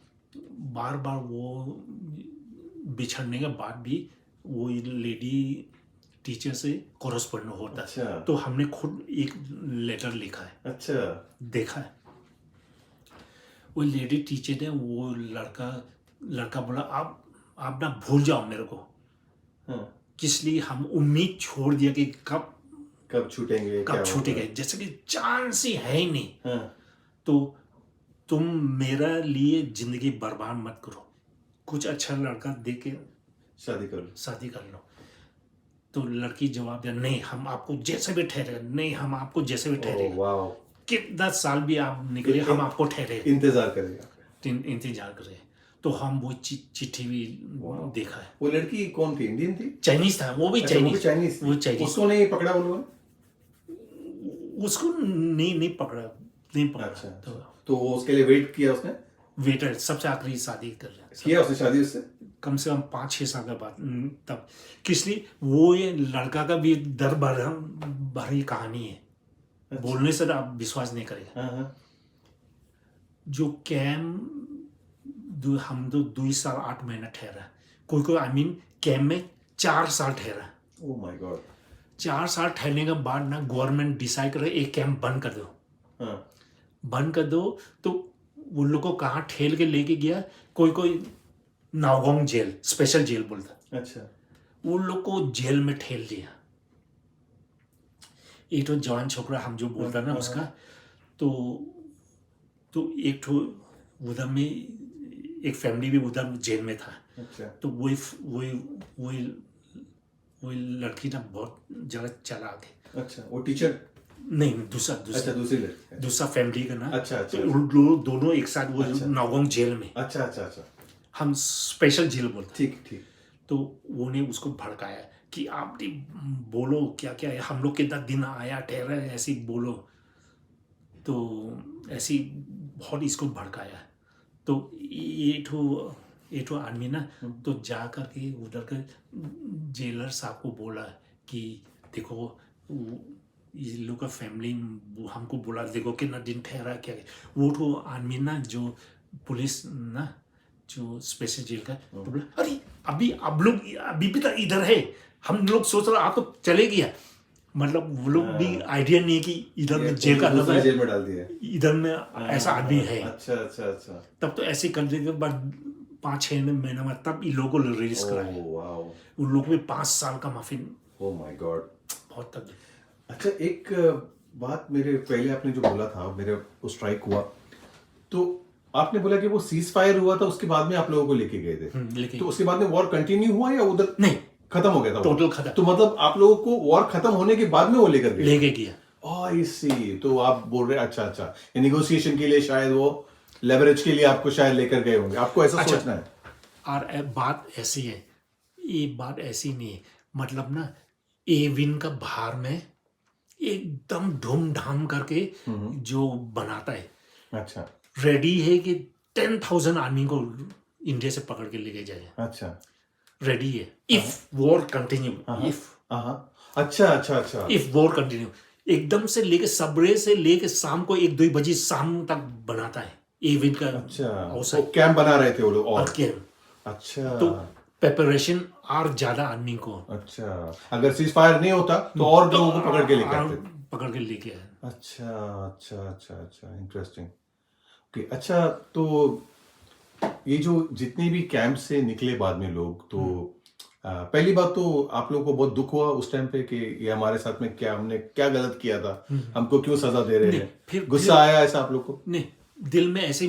बार बार वो बिछड़ने के बाद भी वो लेडी टीचर से कोरस्पॉन्ड होता है। अच्छा। तो हमने खुद एक लेटर लिखा है। अच्छा। देखा है वो लेडी टीचर ने, वो लड़का बोला आप ना भूल जाओ मेरे को। किस लिए हम उम्मीद छोड़ दिया कि कब छूटेंगे, जैसे कि चांस ही है ही नहीं। तो तुम मेरा लिए जिंदगी बर्बाद मत करो, कुछ अच्छा लड़का देख के शादी कर लो। तो लड़की जवाब दिया नहीं, हम आपको जैसे भी ठहरेगा, नहीं हम आपको जैसे भी ठहरेगा, कितना साल भी आप निकले हम आपको ठहरेगा, इंतजार करेगा। तो हम वो चिट्ठी भी देखा है। वो लड़की कौन थी? इंडियन थी? चाइनीज था वो भी। चाइनीज। उसको नहीं पकड़ा उन लोगों ने? उसको नहीं पकड़ा। अच्छा। तो उसके लिए वेट किया उसने? वेटर सबसे आखिरी शादी कर रहा है किया उसने शादी उससे? कम से कम 5-6 साल के बाद तब किसलिए वो ये लड़का का भी दर भरी कहानी है बोलने से आप विश्वास नहीं करेगा हाँ हाँ जो हम तो 2 साल 8 महीना ठहरा कोई आई मीन कैम्प में 4 साल ठहरा ओह माय गॉड 4 साल ठहरने के बाद ना गवर्नमेंट डिसाइड करे एक कैंप बंद कर दो हाँ बंद कर दो तो उन लोग को कहाँ ठेल के लेके गया कोई नाओगोंग जेल स्पेशल जेल बोलता अच्छा उन लोग को जेल में ठेल दिया एक तो जवान छोकरा हम जो बोलता ना उसका तो एक तो उधर में एक फैमिली भी उधर जेल में था अच्छा तो वही लड़की ना बहुत जगह चला गई अच्छा वो टीचर नहीं दूसरा अच्छा दूसरी लड़की दूसरा फैमिली का ना अच्छा, अच्छा, तो दोनों एक साथ वो नाओगोंग जेल में अच्छा अच्छा अच्छा हम स्पेशल जेल बोलते ठीक ठीक तो वो ने उसको भड़काया कि आप बोलो क्या क्या है हम लोग कितना दिन आया ठहरा है ऐसे ही बोलो तो ऐसे ही बहुत इसको भड़काया तो ये ठो आदमी ना तो जा कर के उधर के जेलर साहब को बोला कि देखो ये लोग का फैमिली हमको बोला देखो कितना दिन ठहरा क्या वो ठो आदमी ना जो पुलिस ना जो स्पेशल जेल का तो बोला अरे अभी आप लोग अभी भी तो इधर है हम लोग सोच रहे आप तो चले गया मतलब वो लोग भी आइडिया नहीं कि इधर में जेल का अलग जेल में डाल दिया इधर में ऐसा आदमी है अच्छा अच्छा अच्छा तब तो ऐसे करने के बाद 5-6 महीने में तब इन लोगों को रिलीज कराया वाओ उन लोग में 5 साल का माफी ओह माय गॉड बहुत तक अच्छा एक बात मेरे पहले आपने जो बोला था मेरे वो स्ट्राइक हुआ तो आपने बोला कि वो सीज फायर हुआ था उसके बाद में आप लोगों को लेके गए थे लेकिन तो उसके बाद में वॉर कंटिन्यू हुआ या उधर नहीं खत्म हो गया था टोटल खत्म तो मतलब आप लोगों को वॉर खत्म होने के बाद में वो लेकर गए लेके गया आई सी तो आप बोल रहे अच्छा अच्छा नेगोशिएशन के लिए शायद वो लेवरेज के लिए आपको शायद लेकर गए होंगे आपको ऐसा अच्छा, सोचना है और बात ऐसी है ये बात ऐसी नहीं है मतलब ना एविन का बाहर में एकदम धूमधाम करके जो बनाता है अच्छा रेडी है कि 10,000 आर्मी को इंडिया से पकड़ के लेके जाए अच्छा रेडी है इफ वॉर कंटिन्यू इफ अच्छा अच्छा अच्छा इफ वॉर कंटिन्यू एकदम से लेके सबरे से लेके शाम को 1-2 बजे शाम तक बनाता है एविन का अच्छा अवसर वो कैंप बना रहे थे वो लोग और कैंप अच्छा तो प्रिपरेशन और ज्यादा आदमी को अच्छा अगर सीज फायर नहीं होता तो और लोगों को पकड़ के लेके आते पकड़ के लेके आए अच्छा अच्छा अच्छा अच्छा इंटरेस्टिंग ओके अच्छा तो ये जो जितने भी कैंप से निकले बाद में लोग तो पहली बात तो आप लोगों को बहुत दुख हुआ उस टाइम पे कि ये हमारे साथ में क्या हमने क्या गलत किया था हमको क्यों सजा दे रहे हैं फिर गुस्सा आया ऐसा आप लोग को नहीं दिल में ऐसे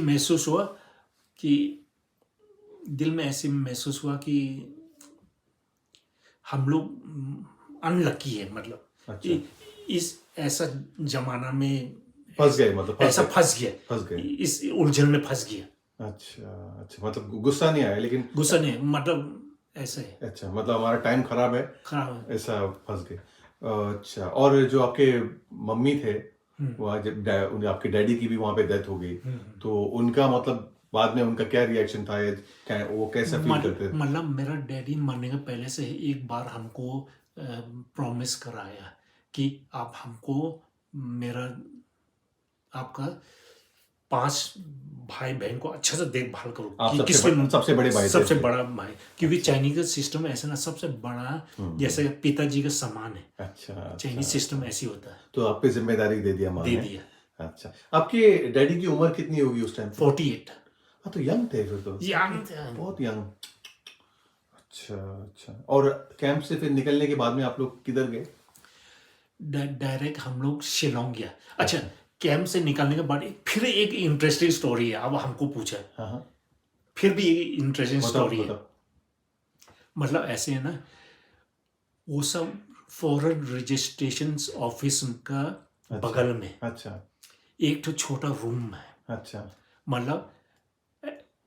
ही महसूस हुआ कि हम लोग अनलकी है मतलब अच्छा। इस ऐसा जमाना में फंस गए मतलब ऐसा फंस गए इस उलझन में फंस गया अच्छा अच्छा मतलब गुस्सा नहीं आया लेकिन गुस्सा नहीं मतलब ऐसा है अच्छा मतलब हमारा टाइम खराब है खराब ऐसा फंस गए अच्छा और जो आपके मम्मी थे वहाँ जब आपके डैडी की भी वहाँ पे डेथ हो गई तो उनका मतलब बाद में उनका क्या रिएक्शन था वो कैसा फील करते थे मतलब मेरा डैडी मरने के पहले से एक बार हमको प्रॉमिस कराया कि आप हमको आपका 5 भाई बहन को अच्छा से देखभाल करो आप सबसे बड़े भाई सबसे बड़ा भाई क्योंकि चाइनीज का सिस्टम ऐसा ना सबसे बड़ा जैसे पिताजी का समान है अच्छा चाइनीज सिस्टम ऐसी होता है तो आप पे जिम्मेदारी दे दिया माँ दे ने दिया अच्छा आपके डैडी की उम्र कितनी होगी उस टाइम 48 हाँ तो यंग थे फिर तो यंग थे बहुत यंग अच्छा अच्छा और कैंप से फिर निकलने के बाद में आप लोग किधर गए डायरेक्ट हम लोग शिलोंग गया अच्छा कैंप से निकलने के बाद फिर एक इंटरेस्टिंग स्टोरी है अब हमको पूछा हाँ फिर भी एक इंटरेस्टिंग स्टोरी है मतलब ऐसे है ना वो सब फॉरेन रजिस्ट्रेशन ऑफिस का बगल में अच्छा एक तो छोटा रूम है अच्छा मतलब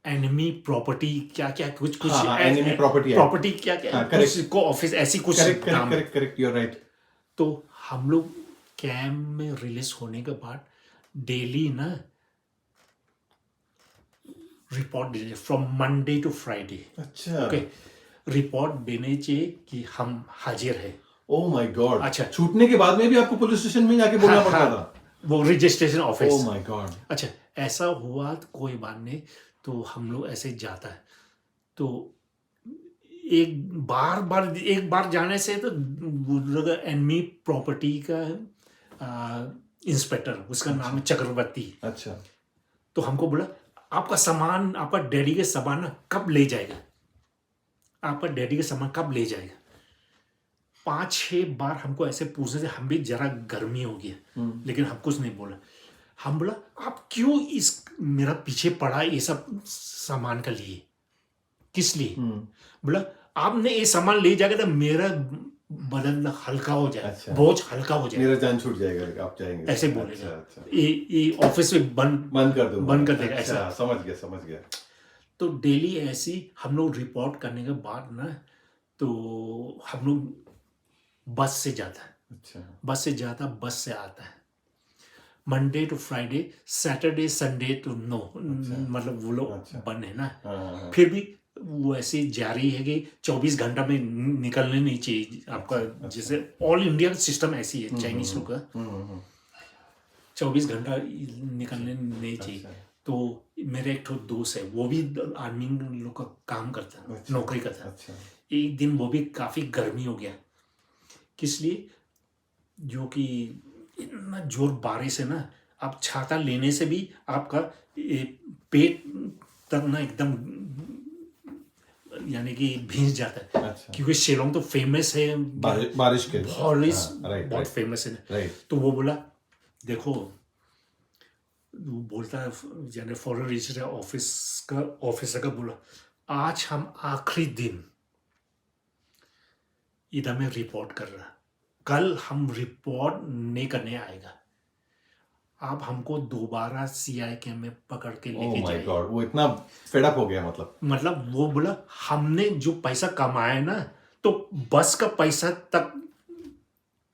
एनिमी प्रॉपर्टी क्या क्या कुछ एनिमी प्रॉपर्टी क्या क्या को ऑफिस ऐसी कुछ करेक्ट यू आर राइट तो हम लोग कैम्प में रिलीज होने के बाद डेली ना रिपोर्ट दीजिए फ्रॉम मंडे टू फ्राइडे। अच्छा ओके, रिपोर्ट देने चाहिए कि हम हाजिर है। ओ माय गॉड, अच्छा। छूटने के बाद में भी आपको पुलिस स्टेशन में जाके बोलना हाँ, पड़ता हाँ, था? वो registration office. Oh my God. अच्छा, ऐसा हुआ तो कोई बात नहीं, तो हम लोग ऐसे जाता है। तो एक बार जाने से तो एनमी प्रॉपर्टी का इंस्पेक्टर, उसका नाम है चक्रवर्ती। अच्छा तो हमको बोला आपका सामान, आपका डैडी के सामान ना कब ले जाएगा, आपका डैडी का सामान कब ले जाएगा। 5-6 बार हमको ऐसे पूछने से हम भी जरा गर्मी हो गया, लेकिन हम कुछ नहीं बोला। हम बोला आप क्यों इस मेरा पीछे पड़ा ये सब सामान का लिए, किस लिए? बोला आपने ये सामान ले जाएगा तो मेरा बदन हल्का हो जाए, अच्छा। बोझ हल्का हो जाए, मेरा जान छूट जाएगा, आप जाएंगे ऐसे अच्छा, बोलेगा। अच्छा ये ऑफिस में बंद कर दूंगा, बंद कर देगा, अच्छा, ऐसा। समझ गया। तो डेली ऐसी हम लोग रिपोर्ट करने के बाद ना, तो हम लोग बस से जाता है, अच्छा बस से आता है। Monday to Friday, Saturday Sunday तो नो, मतलब वो लोग अच्छा। बंद है ना। हाँ, फिर भी वो ऐसी जारी है कि 24 घंटा में निकलने नहीं चाहिए आपका। जैसे ऑल इंडिया सिस्टम ऐसी है चाइनीज लोग का, 24 घंटा निकलने नहीं चाहिए। अच्छा। तो मेरे एक ठो दोस्त है, वो भी आर्मी लोग का काम करता है, अच्छा। नौकरी करता है। अच्छा एक दिन वो भी काफ़ी गर्मी हो गया, किस लिए, जो कि इतना जोर बारिश है ना, आप छाता लेने से भी आपका ये पेट तक ना एकदम यानी कि भींच जाता है। अच्छा। क्योंकि शिलोंग तो फेमस है बारिश के लिए। बारिश, हाँ, राइट, बहुत राइट। फेमस है। राइट। तो वो बोला देखो, वो बोलता है यानी फॉरेन रजिस्टर ऑफिसर का बोला आज हम आखिरी दिन इधर में रिपोर्ट कर रहा, कल हम रिपोर्ट नहीं करने आएगा, आप हमको दोबारा CIK में पकड़ के ओह लेके माय जाइए। गॉड, वो इतना फेड अप हो गया मतलब वो बोला हमने जो पैसा कमाया ना, तो बस का पैसा तक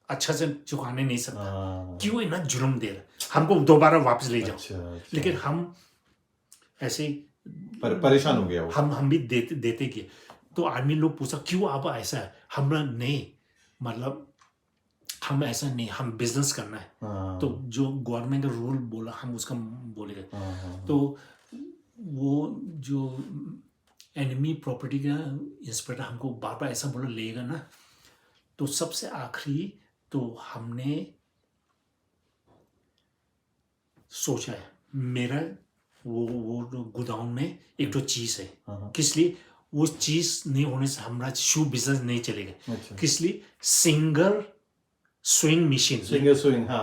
अच्छा से चुकाने नहीं सकता, क्यों इतना जुर्म दे रहा, हमको दोबारा वापस ले जाओ। अच्छा। लेकिन हम ऐसे परेशान हो गया वो। हम भी देते किए। तो आर्मी लोग पूछा क्यों आप ऐसा है, हमरा नहीं, मतलब हम ऐसा नहीं, हम बिजनेस करना है। तो जो गवर्नमेंट का रूल बोला हम उसका बोलेगा। तो वो जो एनिमी प्रॉपर्टी का इंस्पेक्टर हमको बार बार ऐसा बोला लेगा ना, तो सबसे आखिरी तो हमने सोचा है मेरा वो गोदाम में एक तो चीज़ है, किस लिए, वो चीज़ नहीं होने से हमारा शू बिजनेस नहीं चलेगा। अच्छा। किस लिए, single swing machine,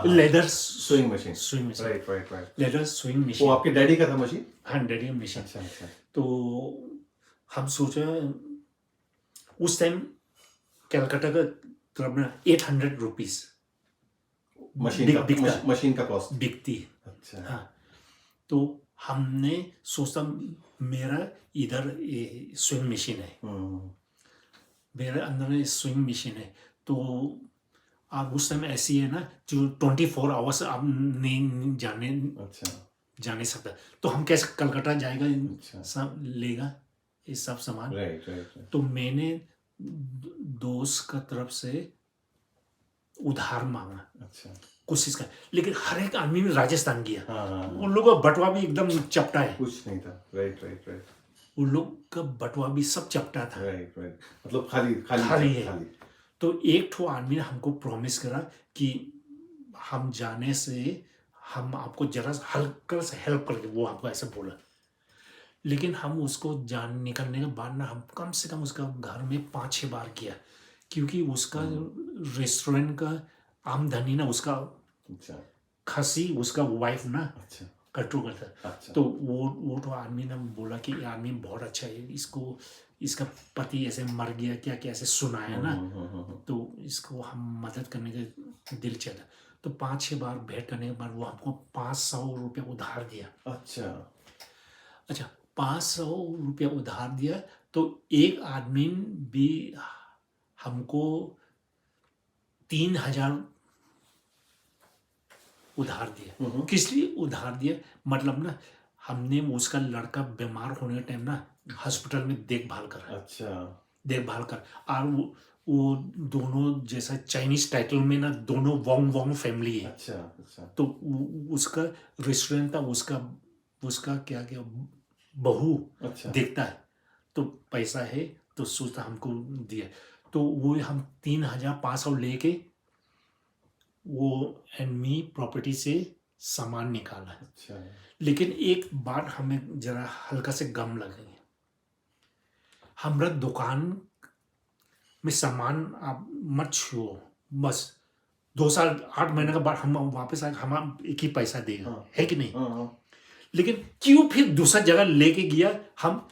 leather swing machine, machine, right. Leather swing वो मशीन, आपके डैडी का था मशीन? 100 मशीन। अच्छा। तो हम सोचा उस टाइम कलकत्ता का तरफ में 800 रुपीज मशीन का कॉस्ट बिकती है। अच्छा। हाँ, तो हमने सोचा मेरा इधर स्विंग मशीन है, मेरे अंदर स्विंग मशीन है, तो आप उस टाइम ऐसी है ना जो 24 आवर्स आप नहीं जाने सकता, तो हम कैसे कलकत्ता जाएगा, सब लेगा ये सब सामान। राइट। तो मैंने दोस्त का तरफ से उधार मांगा, अच्छा। कोशिश कर, लेकिन हर एक आदमी में राजस्थान गया, उन लोगों का बटवा भी एकदम चपटा है, कुछ नहीं था। राइट। उन लोग का बटवा भी सब चपटा था, राइट। मतलब खाली है। तो एक ठो आदमी ने हमको प्रॉमिस करा कि हम जाने से हम आपको जरा हल्का से हेल्प करके, वो हमको ऐसा बोला। लेकिन हम उसको निकलने के बाद ना, हम कम से कम उसका घर में 5-6 बार किया, क्योंकि उसका रेस्टोरेंट का आमदनी ना, उसका खसी उसका वाइफ ना कंट्रोल करता। तो वो तो आदमी ने बोला कि ये आदमी बहुत अच्छा है, इसका पति ऐसे मर गया, क्या ऐसे सुनाया ना, तो इसको हम मदद करने का दिल चाहता। तो 5-6 बार भेंट करने के बाद वो हमको 500 रुपया उधार दिया। अच्छा, 500 रुपया उधार दिया। तो एक आदमी भी हमको 3000 उधार दिया। किस लिए उधार दिया, मतलब ना हमने उसका लड़का बीमार होने के टाइम ना हॉस्पिटल में अच्छा देखभाल कर। और वो दोनों जैसा चाइनीज टाइटल में ना दोनों वोंग वोंग फैमिली है। अच्छा अच्छा तो उसका रेस्टोरेंट था, उसका उसका क्या क्या बहू अच्छा देखता है, तो पैसा है तो सोचता हमको दिया। तो वो हम 3,500 लेके वो एनमी प्रॉपर्टी से सामान निकाला। अच्छा लेकिन एक बात हमें जरा हल्का से गम लगे, हमरा दुकान में सामान आप मत छुओ, बस 2 साल 8 महीने के बाद हम वापस आए, हम एक ही पैसा देगा। हाँ। है कि नहीं? हाँ लेकिन क्यों फिर दूसरा जगह लेके गया? हम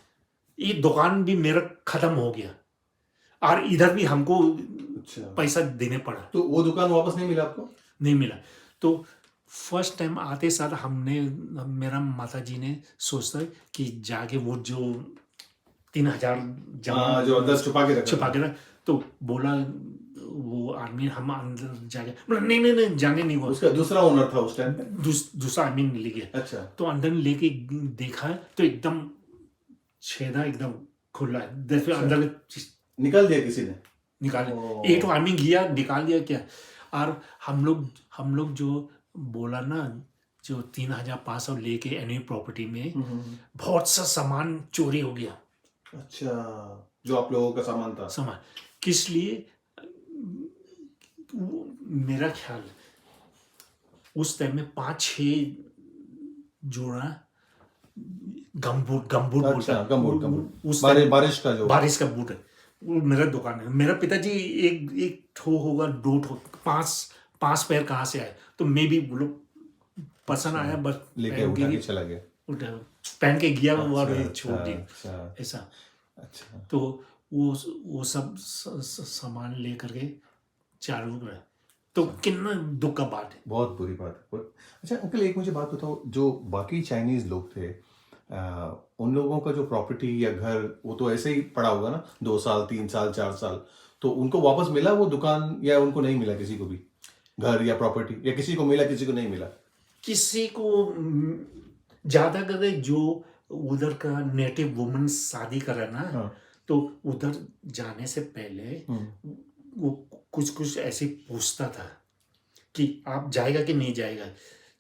ये दुकान भी मेरा खत्म हो गया और इधर भी हमको अच्छा पैसा देने पड़ा, तो वो दुकान वापस नहीं मिला आपको? नहीं मिला। तो फर्स्ट टाइम आते साल मेरा माताजी ने सोचता कि जाके वो जो 3,000 हाँ, जो अंदर छुपा के रखा था। रख, तो बोला वो आदमी हम अंदर जाके, बोला नहीं जाने नहीं हुआ। उसका दूसरा ओनर था उस टाइम पे? दूसरा आदमी ले गया। अच्छा तो अंदर लेके देखा तो एकदम छेदा एकदम खुला है, देखो अंदर निकाल दिया किसी ने? निकाले। ओह। एक तो आदमी गया निकाल दिया क्या। और हम लोग जो बोला ना, जो 3,500 लेके एनी प्रॉपर्टी में बहुत सा सामान चोरी हो गया। अच्छा, जो आप लोगों का सामान था? सामान किस लिए? मेरा ख्याल उस टाइम में 5-6 जोड़ा गमबूट अच्छा, गमबूट उस बारिश time बारिश का जो बारिश का बूट है, वो मेरा दुकान है। मेरा पिताजी एक ठो होगा, 2 ठो, 5 पैर कहाँ से आए? तो मे भी वो लोग पसंद आया, बस लेके उठा के चला गया। पहन के गया और अच्छा, छोड़ दिया अच्छा ऐसा। अच्छा तो वो सब सामान ले करके चालू रहे, तो कितना दुख का बात है। बहुत बुरी बात है अच्छा अंकल, एक मुझे बात बताओ, जो बाकी चाइनीज लोग थे उन लोगों का जो प्रॉपर्टी या घर वो तो ऐसे ही पड़ा होगा ना, 2 साल 3 साल 4 साल, तो उनको वापस मिला वो दुकान या उनको नहीं मिला? किसी को भी घर या प्रॉपर्टी, या किसी को मिला किसी को नहीं मिला? किसी को ज्यादा करके जो उधर का नेटिव वुमन शादी करा ना, हाँ। तो उधर जाने से पहले वो कुछ ऐसे पूछता था कि आप जाएगा कि नहीं जाएगा,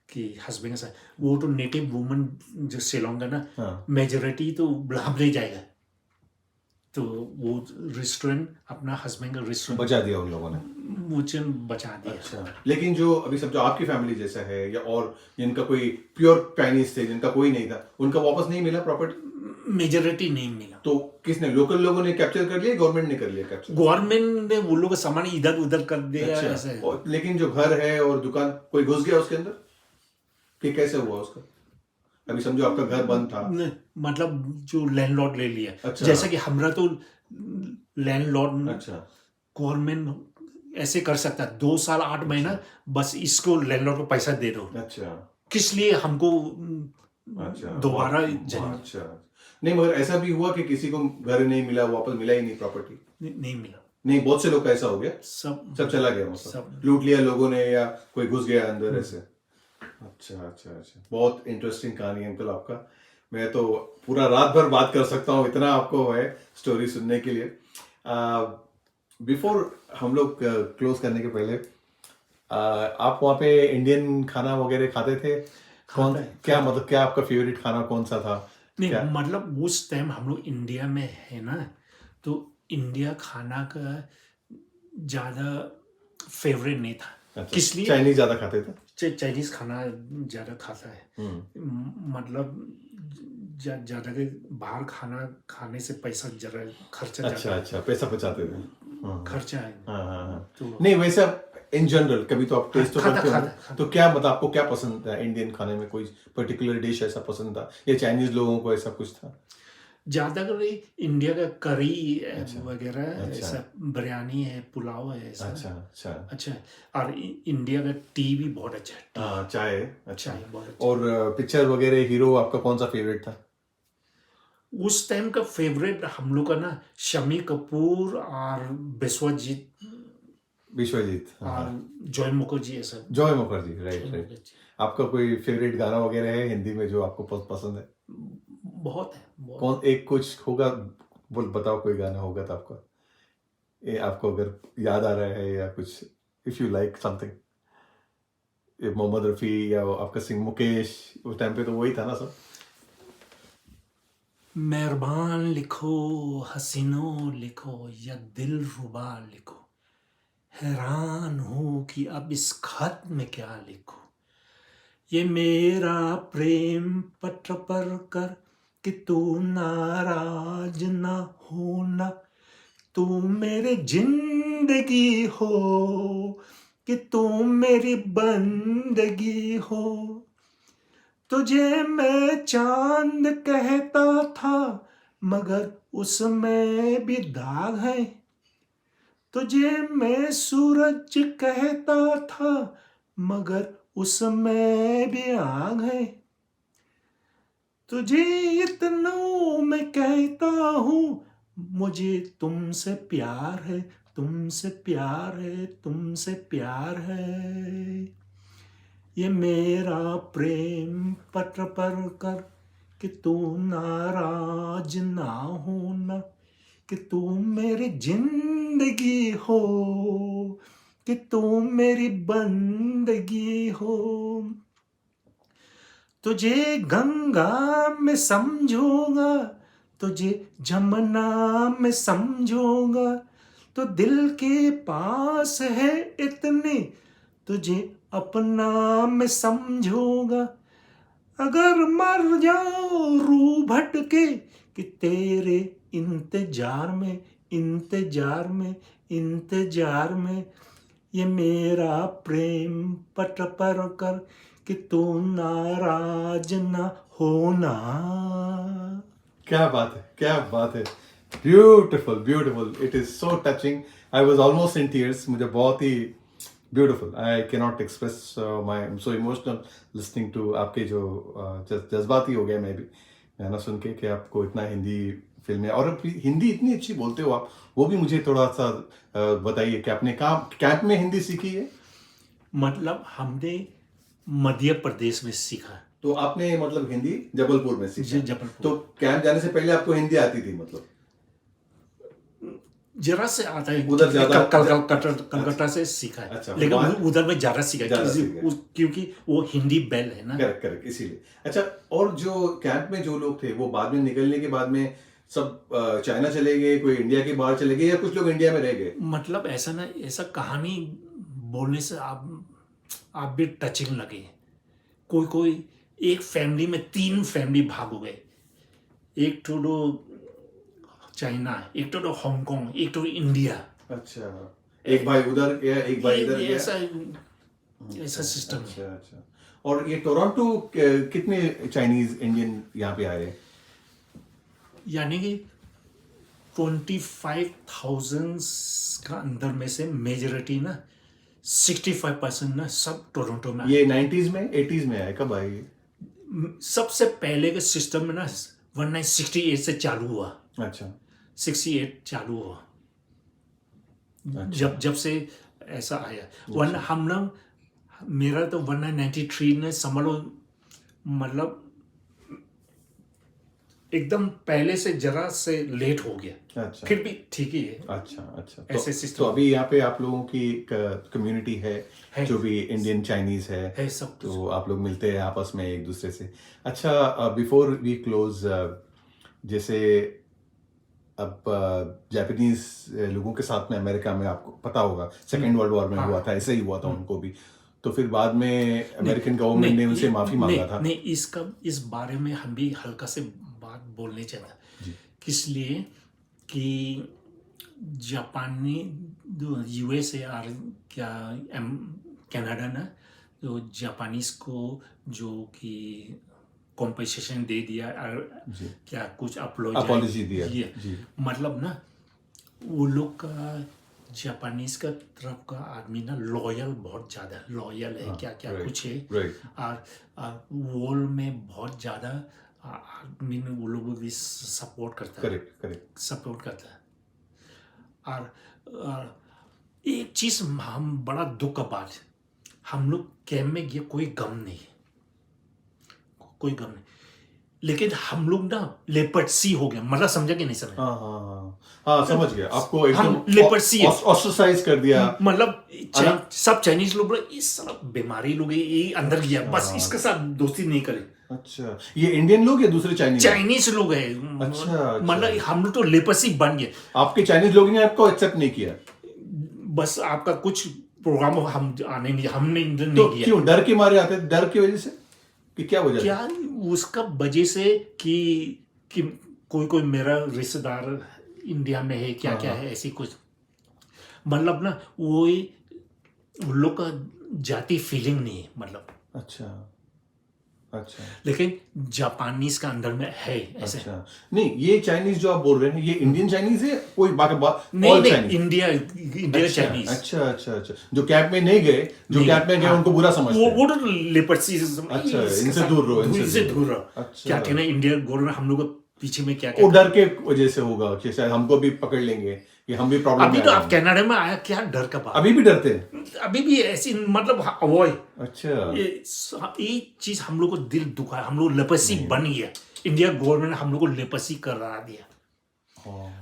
कि हस्बैंड के साथ। वो तो नेटिव वुमन जो शिलोंग है ना, हाँ। मेजोरिटी तो हम ले जाएगा। तो वो रेस्टोरेंट अपना हस्बैंड का रेस्टोरेंट बचा दिया उन लोगों ने? मुझे बचा दिया। अच्छा, लेकिन जो अभी सब जो आपकी फैमिली जैसा है या और जिनका कोई प्योर चाइनीज थे, जिनका कोई नहीं था, उनका वापस नहीं मिला प्रॉपर्टी? मेजोरिटी नहीं मिला। तो किसने, लोकल लोगों ने कैप्चर कर लिया, गवर्नमेंट ने कर लिया कैप्चर? गवर्नमेंट ने वो लोग का सामान इधर उधर कर दिया। अच्छा, ऐसे लेकिन जो घर है और दुकान, कोई घुस गया उसके अंदर कि कैसे हुआ उसका? अभी समझो आपका घर बंद था, मतलब जो लैंडलॉर्ड ले लिया। अच्छा। जैसा कि हमरा तो लैंडलॉर्ड, अच्छा गवर्नमेंट ऐसे कर सकता है 2 साल 8 महीना, बस इसको लैंडलॉर्ड को पैसा दे दो। अच्छा किस लिए हमको अच्छा दोबारा अच्छा, नहीं मगर ऐसा भी हुआ कि किसी को घर नहीं मिला, वापस मिला ही नहीं प्रॉपर्टी? नहीं मिला। नहीं, बहुत से लोग का ऐसा हो गया, सब चला गया, मतलब सब लूट लिया लोगों ने या कोई घुस गया अंदर ऐसे। अच्छा अच्छा अच्छा, बहुत इंटरेस्टिंग कहानी है अंकल आपका। मैं तो पूरा रात भर बात कर सकता हूँ, इतना आपको है स्टोरी सुनने के लिए। बिफोर हम लोग क्लोज करने के पहले, आप वहाँ पे इंडियन खाना वगैरह खाते थे? क्या मतलब क्या आपका फेवरेट खाना कौन सा था? नहीं, मतलब उस टाइम हम लोग इंडिया में है ना, तो इंडिया खाना का ज्यादा फेवरेट नहीं था। अच्छा, किस लिए? चाइनीज ज्यादा खाते थे? चाइनीज खाना ज्यादा खाता है। मतलब ज्यादा के बाहर खाना खाने से पैसा जरा खर्चा अच्छा अच्छा, पैसा बचाते थे। खर्चा है। हाँ। तो नहीं वैसे इन जनरल कभी तो आप टेस्ट तो खाता- करते हो खाता- ना? खाता। तो क्या मतलब आपको क्या पसंद था इंडियन खाने में? कोई पर्टिकुलर डिश ऐसा पसंद था या चाइनीज लोगों को ऐसा कुछ था? ज्यादा कर इंडिया का करी वगैरह, अच्छा। ऐसा बिरयानी है, पुलाव है, ऐसा। अच्छा अच्छा अच्छा, और इंडिया का टी भी बहुत अच्छा है। हाँ, चाय। अच्छा, चाय बहुत अच्छा। और पिक्चर वगैरह हीरो आपका कौन सा फेवरेट था? उस टाइम का फेवरेट हम लोग का ना शम्मी कपूर और विश्वजीत। और जॉय मुखर्जी, ऐसा। Joy Mukherjee, right right. आपका कोई फेवरेट गाना वगैरह है हिंदी में जो आपको पसंद है? बहुत है, बहुत। कौन एक कुछ होगा, बोल बताओ, कोई गाना होगा तो आपका, ये आपको अगर याद आ रहा है या कुछ, if you like something, Mohammed Rafi या आपका सिंह मुकेश, उस टाइम पे तो वही था ना सब। मेहरबान लिखो, हसीनों लिखो या दिलरुबा लिखो, हैरान हूँ कि अब इस खत में क्या लिखूं। ये मेरा प्रेम पत्र पर कर कि तू नाराज ना होना, तू मेरे जिंदगी हो कि तू मेरी बंदगी हो। तुझे मैं चांद कहता था मगर उसमें भी दाग है, तुझे मैं सूरज कहता था मगर उसमें भी आग है। तुझे इतनों मैं कहता हूँ मुझे तुमसे प्यार है, तुमसे प्यार है, तुमसे प्यार है। ये मेरा प्रेम पत्र पर कर कि तू नाराज ना होना, कि तू मेरी जिंदगी हो कि तू मेरी बंदगी हो। तुझे गंगा में समझूंगा, तुझे जमुना में समझूंगा, तो दिल के पास है इतने तुझे अपना मैं समझूंगा। अगर मर जाओ रूह भटके कि तेरे इंतजार में, इंतजार में, इंतजार में। ये मेरा प्रेम पत्र पर कर कि तू नाराज ना होना। क्या बात है, क्या बात है, beautiful beautiful, it is so touching, I was almost in tears, मुझे बहुत ही beautiful, I can not express my, I am so emotional listening to आपके जो जज्बाती हो गया मैं भी गाना सुन के कि आपको इतना हिंदी फिल्में, और हिंदी इतनी अच्छी बोलते हो आप, वो भी मुझे थोड़ा सा बताइए कि आपने कहाँ कैंप में हिंदी सीखी है? मतलब हमने मध्य प्रदेश में सीखा। तो आपने मतलब हिंदी जबलपुर में सीखा? जी, जबलपुर। तो कैंप जाने से पहले आपको हिंदी आती थी मतलब? जरा से आता है, उधर ज्यादा कलकत्ता से सीखा है। अच्छा, लेकिन उधर में ज्यादा सीखा ज्यादा है सीखा है। क्योंकि वो हिंदी बेल है ना। करेक्ट करेक्ट, इसीलिए। अच्छा, और जो कैंप में जो लोग थे वो बाद में निकलने के बाद में सब चाइना चले गए, कोई इंडिया के बाहर चले गए, या कुछ लोग इंडिया में रह गए? मतलब ऐसा ना, ऐसा कहानी बोलने से आप भी टचिंग लगे। कोई कोई एक फैमिली में 3 फैमिली भाग गए, एक तो चाइना, एक तो हांगकांग, एक तो इंडिया। अच्छा, एक भाई उधर गया, एक भाई इधर गया, ऐसा सिस्टम है। अच्छा अच्छा। और ये टोरंटो कितने चाइनीज इंडियन यहाँ पे आए? यानी कि 25,000 का अंदर में से मेजॉरिटी ना 65% ना सब टोरंटो में आए। ये 90s में 80s में आए, कब आए? सबसे पहले के सिस्टम में ना 1968 से चालू हुआ। अच्छा 68 चालू हुआ, अच्छा। जब से ऐसा आया। वन हम लोग, मेरा तो 1993 में समझ लो, मतलब एकदम पहले से जरा से लेट हो गया। अच्छा, फिर भी ठीक ही है। अच्छा अच्छा। ऐसे तो सिस्टम अभी यहाँ पे आप लोगों की कम्युनिटी है है। जो भी इंडियन चाइनीज है सब कुछ। तो आप लोग मिलते हैं आपस में एक दूसरे से। अच्छा, बिफोर वी क्लोज, जैसे अब जापानीज लोगों के साथ में अमेरिका में आपको पता होगा सेकेंड वर्ल्ड वॉर में हाँ। हुआ था, ऐसे ही हुआ था उनको भी, तो फिर बाद में अमेरिकन गवर्नमेंट ने उनसे माफी मांगा था। नहीं, इस बारे में हम भी हल्का से बात बोलने चाहता, किस लिए कि जापानी यूएसए और क्या कनाडा ना, तो जापानीज को जो कि कॉम्पेंसेशन दे दिया और क्या कुछ अपॉलॉजी दिया जी। मतलब ना वो लोग का जापानीज का तरफ का आदमी ना लॉयल, बहुत ज़्यादा लॉयल है। क्या क्या कुछ है। और वॉर में बहुत ज़्यादा आदमी ने वो लोग भी सपोर्ट करता है। करेक्ट सपोर्ट करता है। और एक चीज़ हम बड़ा दुख का बात, हम लोग कैम्प में गए, कोई गम नहीं, कोई गम नहीं। लेकिन हम लोग ना लेपर्सी हो गया, मतलब समझा कि नहीं समझा? हाँ समझ गया आपको हम एकदम leprosy है। ऑस्ट्रेसाइज कर दिया। मतलब अलग- सब चाइनीज लोग बोले, इस साला बीमारी लोग ये अंदर गया, बस अच्छा। इसके साथ दोस्ती नहीं करे। अच्छा, ये इंडियन लोग या दूसरे चाइनीज? चाइनीज लोग है, अच्छा। मतलब हम लोग तो लेपर्सी बन गए। आपके चाइनीज लोग ने आपको एक्सेप्ट नहीं किया? बस आपका कुछ प्रोग्राम हम आने नहीं, हमने तो नहीं किया। क्यों, डर के मारे आते थे? डर की वजह से कि क्या वजह? क्या उसका वजह से कि कोई मेरा रिश्तेदार इंडिया में है, क्या क्या है, ऐसी कुछ मतलब ना वो उन लोग का जाति फीलिंग नहीं है मतलब। अच्छा अच्छा लेकिन जापानीज का अंदर में है ऐसे। अच्छा। नहीं, ये चाइनीज जो आप बोल रहे हैं ये इंडियन चाइनीज है कोई बाकी नहीं ऑल नहीं, चाइनीज? India Chinese. अच्छा अच्छा अच्छा, जो कैंप में नहीं गए, जो नहीं, कैंप में गए हाँ, उनको बुरा समझते हैं। वो तो लेपर्सी। अच्छा, इनसे दूर रहो, इनसे दूर रहो। अच्छा। क्या कहना, इंडिया गवर्नमेंट हम लोग को पीछे में क्या वो क्या डर के वजह से होगा कि शायद हमको भी पकड़ लेंगे, कि हम भी प्रॉब्लम अभी में तो आ आप जाएंगे। कनाडा में आया, क्या डर का बात? अभी भी डरते हैं? अभी भी ऐसी मतलब अवॉइड। अच्छा। ये चीज हम लोग को दिल दुखा है, हम लोग लेपर्सी बन गया। इंडिया गवर्नमेंट हम लोग को लेपर्सी करा दिया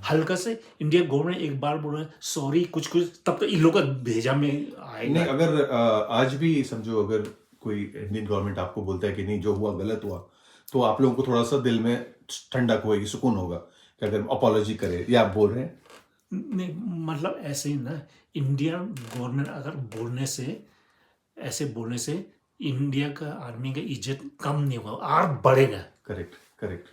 हल्का से। इंडिया गवर्नमेंट एक बार बोला सॉरी कुछ तब तो इन लोग का भेजा में आएगा। नहीं, अगर आज भी समझो, अगर कोई इंडियन गवर्नमेंट आपको बोलता है कि नहीं जो हुआ गलत हुआ, तो आप लोगों को थोड़ा सा दिल में ठंडक होगी, सुकून होगा कि अगर अपॉलॉजी करे, या आप बोल रहे हैं? नहीं मतलब ऐसे ही ना, इंडिया गवर्नमेंट अगर ऐसे बोलने से इंडिया का आर्मी का इज्जत कम नहीं होगा और बढ़ेगा। Correct correct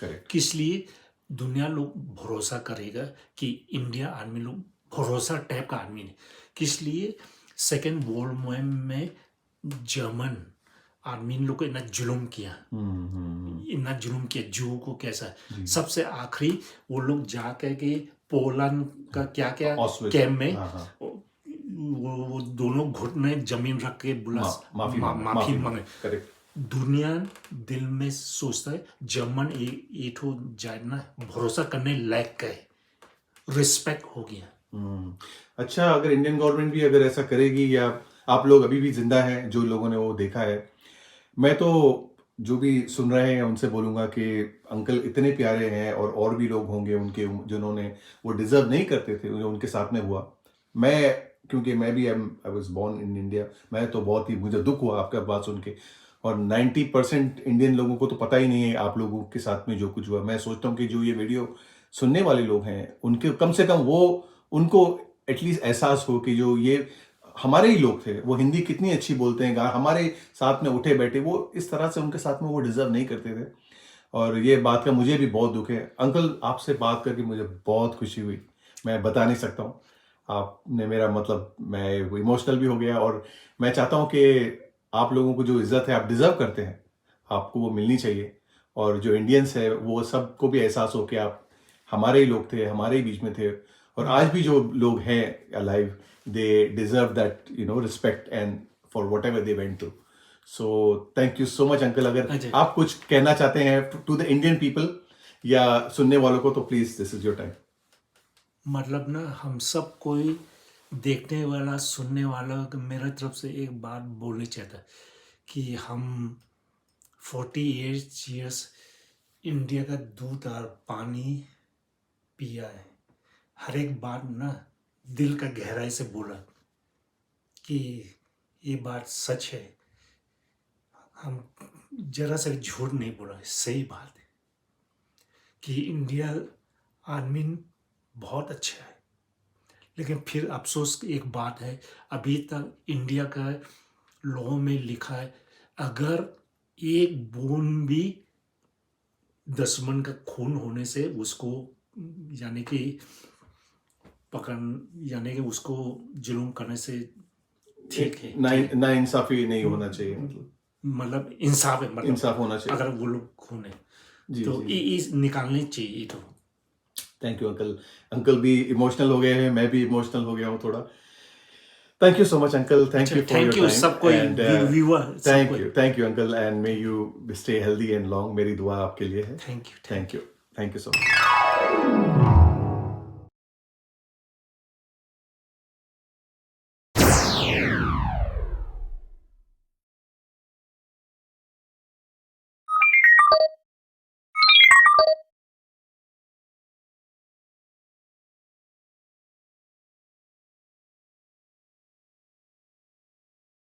correct. किस लिए दुनिया लोग भरोसा करेगा कि इंडिया आर्मी लोग भरोसा टाइप का आर्मी नहीं। किस लिए सेकेंड वर्ल्ड वॉर में जर्मन आर्मी लोग को इतना जुल्म किया, इतना जुल्म किया जूओं को कैसा। सबसे आखिरी वो लोग जाकर के पोलैंड का क्या क्या ऑस्विट्ज। कैम्प में हाँ। वो दोनों घुटने जमीन रख के बुला माफी मांगे। करेक्ट। दुनिया दिल में सोचता है जर्मन ये तो जानना भरोसा करने लायक का है, रिस्पेक्ट हो गया। अच्छा, अगर इंडियन गवर्नमेंट भी अगर ऐसा करेगी, या आप लोग अभी भी जिंदा हैं जो लोगों ने वो देखा है, मैं तो जो भी सुन रहे हैं उनसे बोलूँगा कि अंकल इतने प्यारे हैं, और भी लोग होंगे उनके जिन्होंने वो डिज़र्व नहीं करते थे जो उनके साथ में हुआ। क्योंकि मैं भी I was born in India, मैं तो बहुत ही, मुझे दुख हुआ आपका बात सुन के। और 90% इंडियन लोगों को तो पता ही नहीं है आप लोगों के साथ में जो कुछ हुआ। मैं सोचता हूँ कि जो ये वीडियो सुनने वाले लोग हैं उनके कम से कम उनको एटलीस्ट एहसास हो कि जो ये हमारे ही लोग थे, वो हिंदी कितनी अच्छी बोलते हैं, हमारे साथ में उठे बैठे, वो इस तरह से उनके साथ में वो डिज़र्व नहीं करते थे। और ये बात का मुझे भी बहुत दुख है। अंकल, आपसे बात करके मुझे बहुत खुशी हुई, मैं बता नहीं सकता हूँ। आपने मेरा मतलब, मैं इमोशनल भी हो गया, और मैं चाहता हूँ कि आप लोगों को जो इज़्ज़त है आप डिज़र्व करते हैं, आपको वो मिलनी चाहिए। और जो इंडियंस है वो सबको भी एहसास हो कि आप हमारे ही लोग थे, हमारे ही बीच में थे। और आज भी जो लोग हैं alive, they deserve that respect and for whatever they went through. So thank you so much uncle. अगर आप कुछ कहना चाहते हैं to the Indian people या सुनने वालों को, तो please this is your time. मतलब ना हम सब कोई देखने वाला सुनने वाला मेरा तरफ से एक बात बोलनी चाहता कि हम 48 years इंडिया का दूध और पानी पिया है। हर एक बात ना दिल का गहराई से बोला कि ये बात सच है, हम जरा सा झूठ नहीं बोला, सही बात है कि इंडिया आर्मी बहुत अच्छा है। लेकिन फिर अफसोस एक बात है, अभी तक इंडिया का लॉ में लिखा है अगर एक बूंद भी दुश्मन का खून होने से उसको यानी कि उसको जुल्म करने से ठीक है, ना इंसाफी नहीं होना चाहिए, मतलब इंसाफ है, मतलब इंसाफ होना चाहिए अगर वो लोग खून है जी, तो ये निकालने चाहिए। तो थैंक यू अंकल। अंकल भी इमोशनल हो गए हैं, मैं भी इमोशनल हो गया हूँ थोड़ा। Thank you so much uncle, thank you for your time. सबको viewer, thank you uncle, and may you stay healthy and long. मेरी दुआ आपके लिए है। Thank you so much.